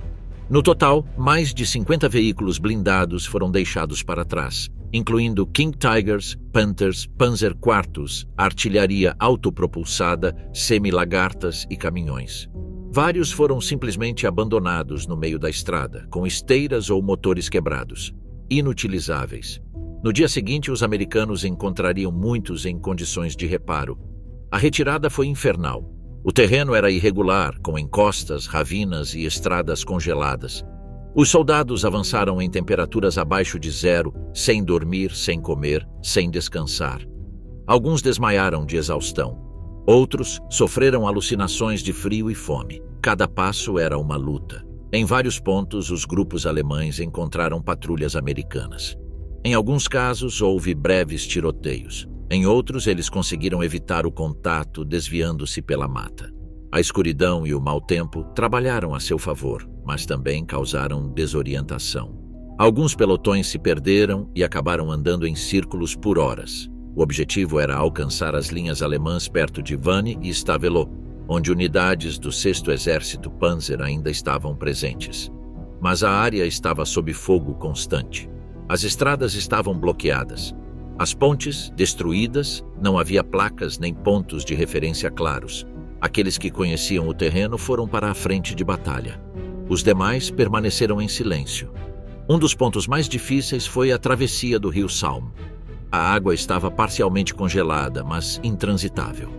No total, mais de 50 veículos blindados foram deixados para trás, incluindo King Tigers, Panthers, Panzer IV, artilharia autopropulsada, semi-lagartas e caminhões. Vários foram simplesmente abandonados no meio da estrada, com esteiras ou motores quebrados, inutilizáveis. No dia seguinte, os americanos encontrariam muitos em condições de reparo. A retirada foi infernal. O terreno era irregular, com encostas, ravinas e estradas congeladas. Os soldados avançaram em temperaturas abaixo de zero, sem dormir, sem comer, sem descansar. Alguns desmaiaram de exaustão. Outros sofreram alucinações de frio e fome. Cada passo era uma luta. Em vários pontos, os grupos alemães encontraram patrulhas americanas. Em alguns casos, houve breves tiroteios. Em outros, eles conseguiram evitar o contato, desviando-se pela mata. A escuridão e o mau tempo trabalharam a seu favor, mas também causaram desorientação. Alguns pelotões se perderam e acabaram andando em círculos por horas. O objetivo era alcançar as linhas alemãs perto de Vannes e Stavelot, onde unidades do 6º Exército Panzer ainda estavam presentes. Mas a área estava sob fogo constante. As estradas estavam bloqueadas. As pontes destruídas, não havia placas nem pontos de referência claros. Aqueles que conheciam o terreno foram para a frente de batalha. Os demais permaneceram em silêncio. Um dos pontos mais difíceis foi a travessia do rio Salm. A água estava parcialmente congelada, mas intransitável.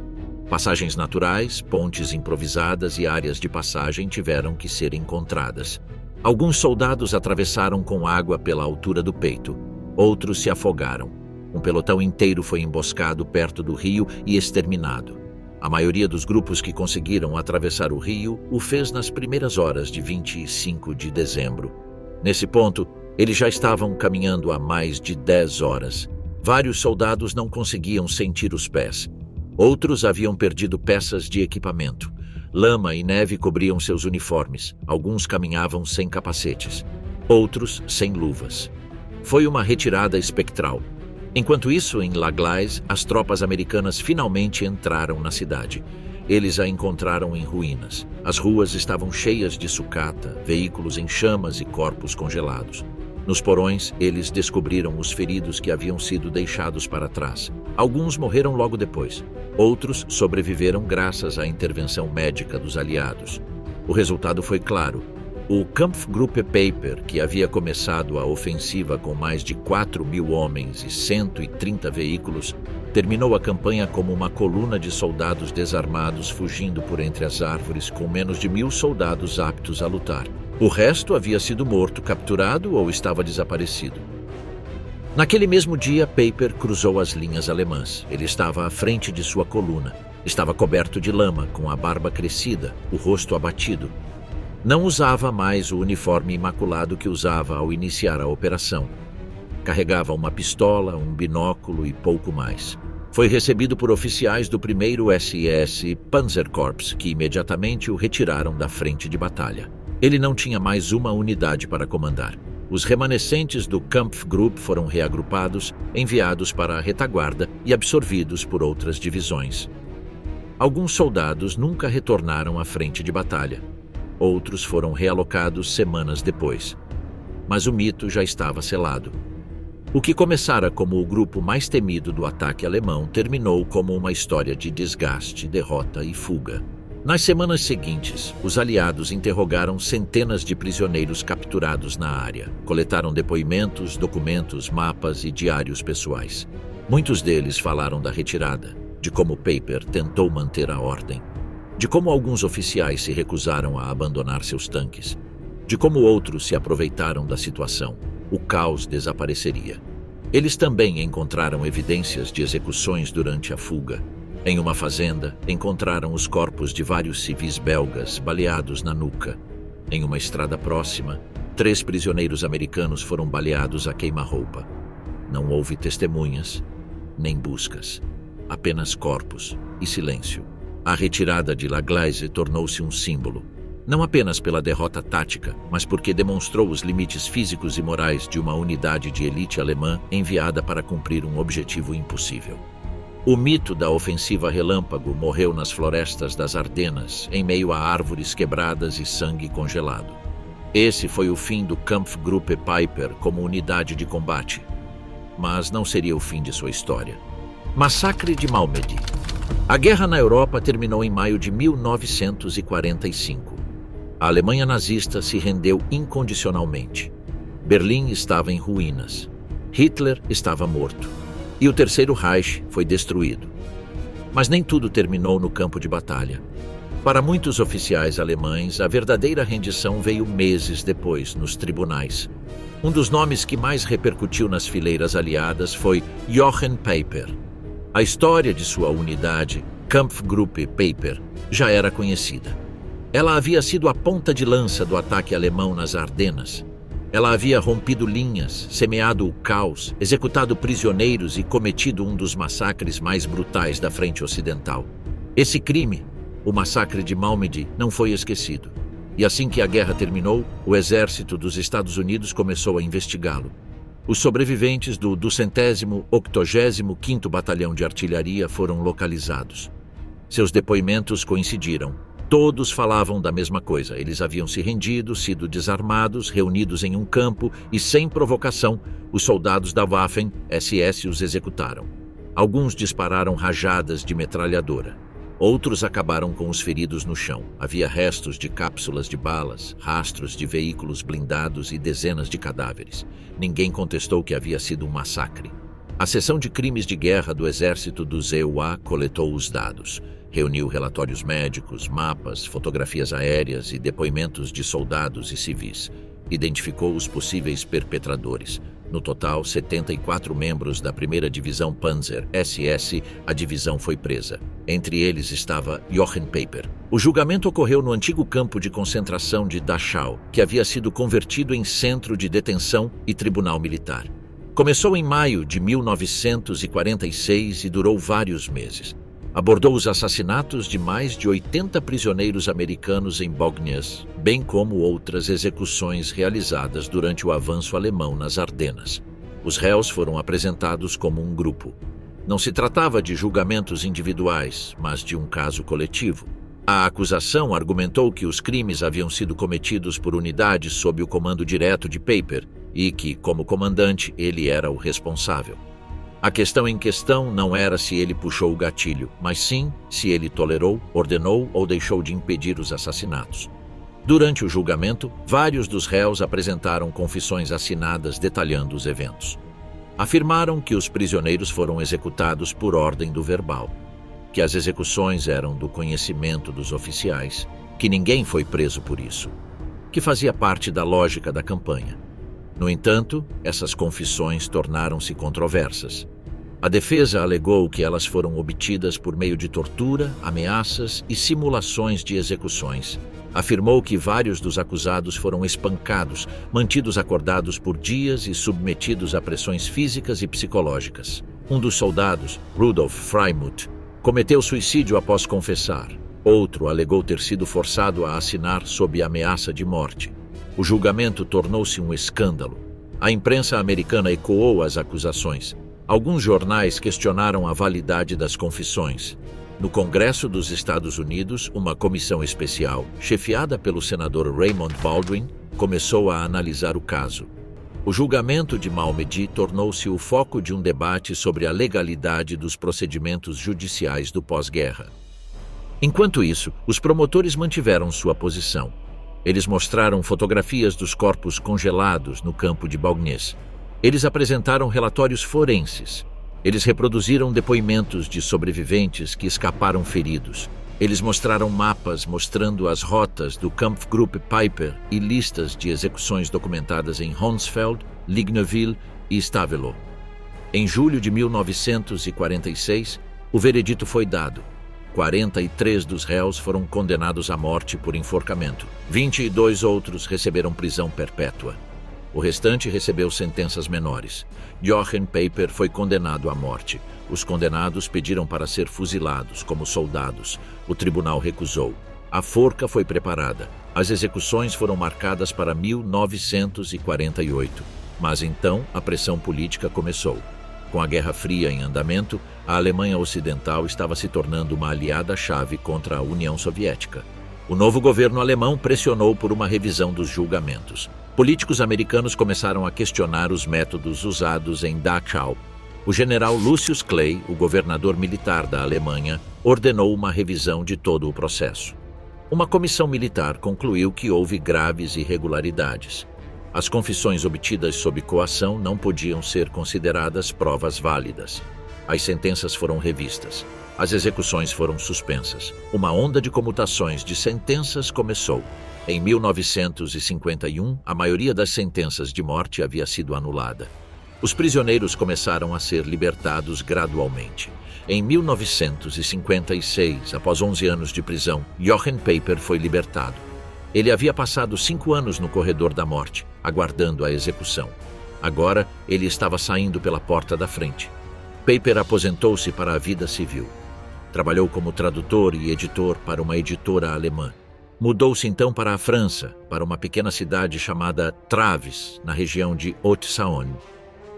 Passagens naturais, pontes improvisadas e áreas de passagem tiveram que ser encontradas. Alguns soldados atravessaram com água pela altura do peito. Outros se afogaram. Um pelotão inteiro foi emboscado perto do rio e exterminado. A maioria dos grupos que conseguiram atravessar o rio o fez nas primeiras horas de 25 de dezembro. Nesse ponto, eles já estavam caminhando há mais de 10 horas. Vários soldados não conseguiam sentir os pés. Outros haviam perdido peças de equipamento. Lama e neve cobriam seus uniformes. Alguns caminhavam sem capacetes. Outros sem luvas. Foi uma retirada espectral. Enquanto isso, em La Gleize, as tropas americanas finalmente entraram na cidade. Eles a encontraram em ruínas. As ruas estavam cheias de sucata, veículos em chamas e corpos congelados. Nos porões, eles descobriram os feridos que haviam sido deixados para trás. Alguns morreram logo depois. Outros sobreviveram graças à intervenção médica dos aliados. O resultado foi claro. O Kampfgruppe Peiper, que havia começado a ofensiva com mais de 4.000 homens e 130 veículos, terminou a campanha como uma coluna de soldados desarmados fugindo por entre as árvores com menos de 1.000 soldados aptos a lutar. O resto havia sido morto, capturado ou estava desaparecido. Naquele mesmo dia, Peiper cruzou as linhas alemãs. Ele estava à frente de sua coluna. Estava coberto de lama, com a barba crescida, o rosto abatido. Não usava mais o uniforme imaculado que usava ao iniciar a operação. Carregava uma pistola, um binóculo e pouco mais. Foi recebido por oficiais do 1º SS Panzerkorps, que imediatamente o retiraram da frente de batalha. Ele não tinha mais uma unidade para comandar. Os remanescentes do Kampfgruppe foram reagrupados, enviados para a retaguarda e absorvidos por outras divisões. Alguns soldados nunca retornaram à frente de batalha. Outros foram realocados semanas depois. Mas o mito já estava selado. O que começara como o grupo mais temido do ataque alemão terminou como uma história de desgaste, derrota e fuga. Nas semanas seguintes, os aliados interrogaram centenas de prisioneiros capturados na área. Coletaram depoimentos, documentos, mapas e diários pessoais. Muitos deles falaram da retirada, de como Peiper tentou manter a ordem, de como alguns oficiais se recusaram a abandonar seus tanques, de como outros se aproveitaram da situação. O caos desapareceria. Eles também encontraram evidências de execuções durante a fuga. Em uma fazenda, encontraram os corpos de vários civis belgas baleados na nuca. Em uma estrada próxima, 3 prisioneiros americanos foram baleados a queima-roupa. Não houve testemunhas, nem buscas. Apenas corpos e silêncio. A retirada de La Gleize tornou-se um símbolo, não apenas pela derrota tática, mas porque demonstrou os limites físicos e morais de uma unidade de elite alemã enviada para cumprir um objetivo impossível. O mito da ofensiva relâmpago morreu nas florestas das Ardenas, em meio a árvores quebradas e sangue congelado. Esse foi o fim do Kampfgruppe Peiper como unidade de combate. Mas não seria o fim de sua história. Massacre de Malmedy. A guerra na Europa terminou em maio de 1945. A Alemanha nazista se rendeu incondicionalmente. Berlim estava em ruínas. Hitler estava morto. E o Terceiro Reich foi destruído. Mas nem tudo terminou no campo de batalha. Para muitos oficiais alemães, a verdadeira rendição veio meses depois, nos tribunais. Um dos nomes que mais repercutiu nas fileiras aliadas foi Jochen Peiper. A história de sua unidade, Kampfgruppe Peiper, já era conhecida. Ela havia sido a ponta de lança do ataque alemão nas Ardenas. Ela havia rompido linhas, semeado o caos, executado prisioneiros e cometido um dos massacres mais brutais da frente ocidental. Esse crime, o massacre de Malmedy, não foi esquecido. E assim que a guerra terminou, o exército dos Estados Unidos começou a investigá-lo. Os sobreviventes do 285º Batalhão de Artilharia foram localizados. Seus depoimentos coincidiram. Todos falavam da mesma coisa. Eles haviam se rendido, sido desarmados, reunidos em um campo e, sem provocação, os soldados da Waffen-SS os executaram. Alguns dispararam rajadas de metralhadora. Outros acabaram com os feridos no chão. Havia restos de cápsulas de balas, rastros de veículos blindados e dezenas de cadáveres. Ninguém contestou que havia sido um massacre. A seção de crimes de guerra do exército do ZUA coletou os dados. Reuniu relatórios médicos, mapas, fotografias aéreas e depoimentos de soldados e civis. Identificou os possíveis perpetradores. No total, 74 membros da 1ª Divisão Panzer SS, a divisão foi presa. Entre eles estava Jochen Peiper. O julgamento ocorreu no antigo campo de concentração de Dachau, que havia sido convertido em centro de detenção e tribunal militar. Começou em maio de 1946 e durou vários meses. Abordou os assassinatos de mais de 80 prisioneiros americanos em Bognes, bem como outras execuções realizadas durante o avanço alemão nas Ardenas. Os réus foram apresentados como um grupo. Não se tratava de julgamentos individuais, mas de um caso coletivo. A acusação argumentou que os crimes haviam sido cometidos por unidades sob o comando direto de Peiper e que, como comandante, ele era o responsável. A questão em questão não era se ele puxou o gatilho, mas sim se ele tolerou, ordenou ou deixou de impedir os assassinatos. Durante o julgamento, vários dos réus apresentaram confissões assinadas detalhando os eventos. Afirmaram que os prisioneiros foram executados por ordem do verbal, que as execuções eram do conhecimento dos oficiais, que ninguém foi preso por isso, que fazia parte da lógica da campanha. No entanto, essas confissões tornaram-se controversas. A defesa alegou que elas foram obtidas por meio de tortura, ameaças e simulações de execuções. Afirmou que vários dos acusados foram espancados, mantidos acordados por dias e submetidos a pressões físicas e psicológicas. Um dos soldados, Rudolf Freimuth, cometeu suicídio após confessar. Outro alegou ter sido forçado a assinar sob ameaça de morte. O julgamento tornou-se um escândalo. A imprensa americana ecoou as acusações. Alguns jornais questionaram a validade das confissões. No Congresso dos Estados Unidos, uma comissão especial, chefiada pelo senador Raymond Baldwin, começou a analisar o caso. O julgamento de Malmedy tornou-se o foco de um debate sobre a legalidade dos procedimentos judiciais do pós-guerra. Enquanto isso, os promotores mantiveram sua posição. Eles mostraram fotografias dos corpos congelados no campo de Baugnez. Eles apresentaram relatórios forenses. Eles reproduziram depoimentos de sobreviventes que escaparam feridos. Eles mostraram mapas mostrando as rotas do Kampfgruppe Peiper e listas de execuções documentadas em Hounsfeld, Ligneville e Stavelot. Em julho de 1946, o veredito foi dado. 43 dos réus foram condenados à morte por enforcamento. 22 outros receberam prisão perpétua. O restante recebeu sentenças menores. Jochen Peiper foi condenado à morte. Os condenados pediram para ser fuzilados como soldados. O tribunal recusou. A forca foi preparada. As execuções foram marcadas para 1948. Mas então a pressão política começou. Com a Guerra Fria em andamento, a Alemanha Ocidental estava se tornando uma aliada-chave contra a União Soviética. O novo governo alemão pressionou por uma revisão dos julgamentos. Políticos americanos começaram a questionar os métodos usados em Dachau. O general Lucius Clay, o governador militar da Alemanha, ordenou uma revisão de todo o processo. Uma comissão militar concluiu que houve graves irregularidades. As confissões obtidas sob coação não podiam ser consideradas provas válidas. As sentenças foram revistas. As execuções foram suspensas. Uma onda de comutações de sentenças começou. Em 1951, a maioria das sentenças de morte havia sido anulada. Os prisioneiros começaram a ser libertados gradualmente. Em 1956, após 11 anos de prisão, Jochen Peiper foi libertado. Ele havia passado 5 anos no corredor da morte, aguardando a execução. Agora, ele estava saindo pela porta da frente. Peiper aposentou-se para a vida civil. Trabalhou como tradutor e editor para uma editora alemã. Mudou-se então para a França, para uma pequena cidade chamada Traves, na região de Haute-Saône.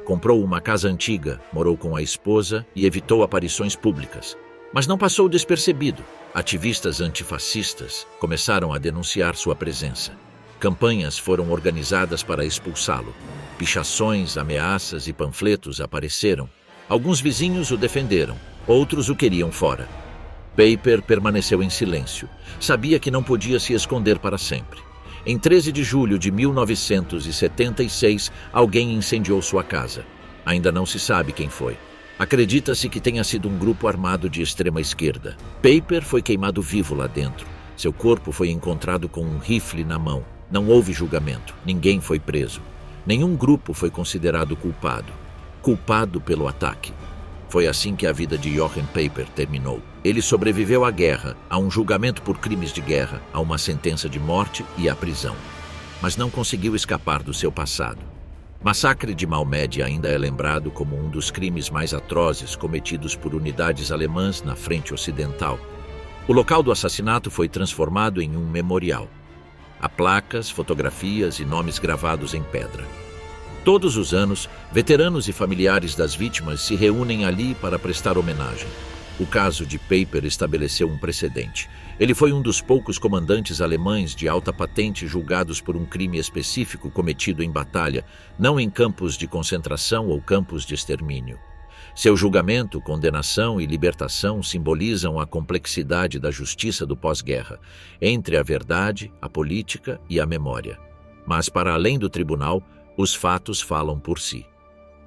Comprou uma casa antiga, morou com a esposa e evitou aparições públicas. Mas não passou despercebido. Ativistas antifascistas começaram a denunciar sua presença. Campanhas foram organizadas para expulsá-lo. Pichações, ameaças e panfletos apareceram. Alguns vizinhos o defenderam, outros o queriam fora. Peiper permaneceu em silêncio. Sabia que não podia se esconder para sempre. Em 13 de julho de 1976, alguém incendiou sua casa. Ainda não se sabe quem foi. Acredita-se que tenha sido um grupo armado de extrema esquerda. Peiper foi queimado vivo lá dentro. Seu corpo foi encontrado com um rifle na mão. Não houve julgamento. Ninguém foi preso. Nenhum grupo foi considerado culpado pelo ataque. Foi assim que a vida de Jochen Peiper terminou. Ele sobreviveu à guerra, a um julgamento por crimes de guerra, a uma sentença de morte e à prisão. Mas não conseguiu escapar do seu passado. Massacre de Malmedy ainda é lembrado como um dos crimes mais atrozes cometidos por unidades alemãs na frente ocidental. O local do assassinato foi transformado em um memorial. Há placas, fotografias e nomes gravados em pedra. Todos os anos, veteranos e familiares das vítimas se reúnem ali para prestar homenagem. O caso de Peiper estabeleceu um precedente. Ele foi um dos poucos comandantes alemães de alta patente julgados por um crime específico cometido em batalha, não em campos de concentração ou campos de extermínio. Seu julgamento, condenação e libertação simbolizam a complexidade da justiça do pós-guerra, entre a verdade, a política e a memória. Mas, para além do tribunal, os fatos falam por si.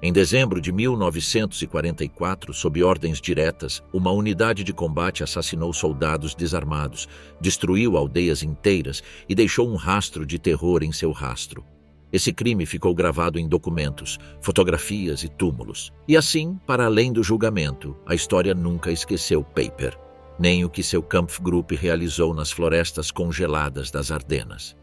Em dezembro de 1944, sob ordens diretas, uma unidade de combate assassinou soldados desarmados, destruiu aldeias inteiras e deixou um rastro de terror em seu rastro. Esse crime ficou gravado em documentos, fotografias e túmulos. E assim, para além do julgamento, a história nunca esqueceu Peiper, nem o que seu Kampfgruppe realizou nas florestas congeladas das Ardenas.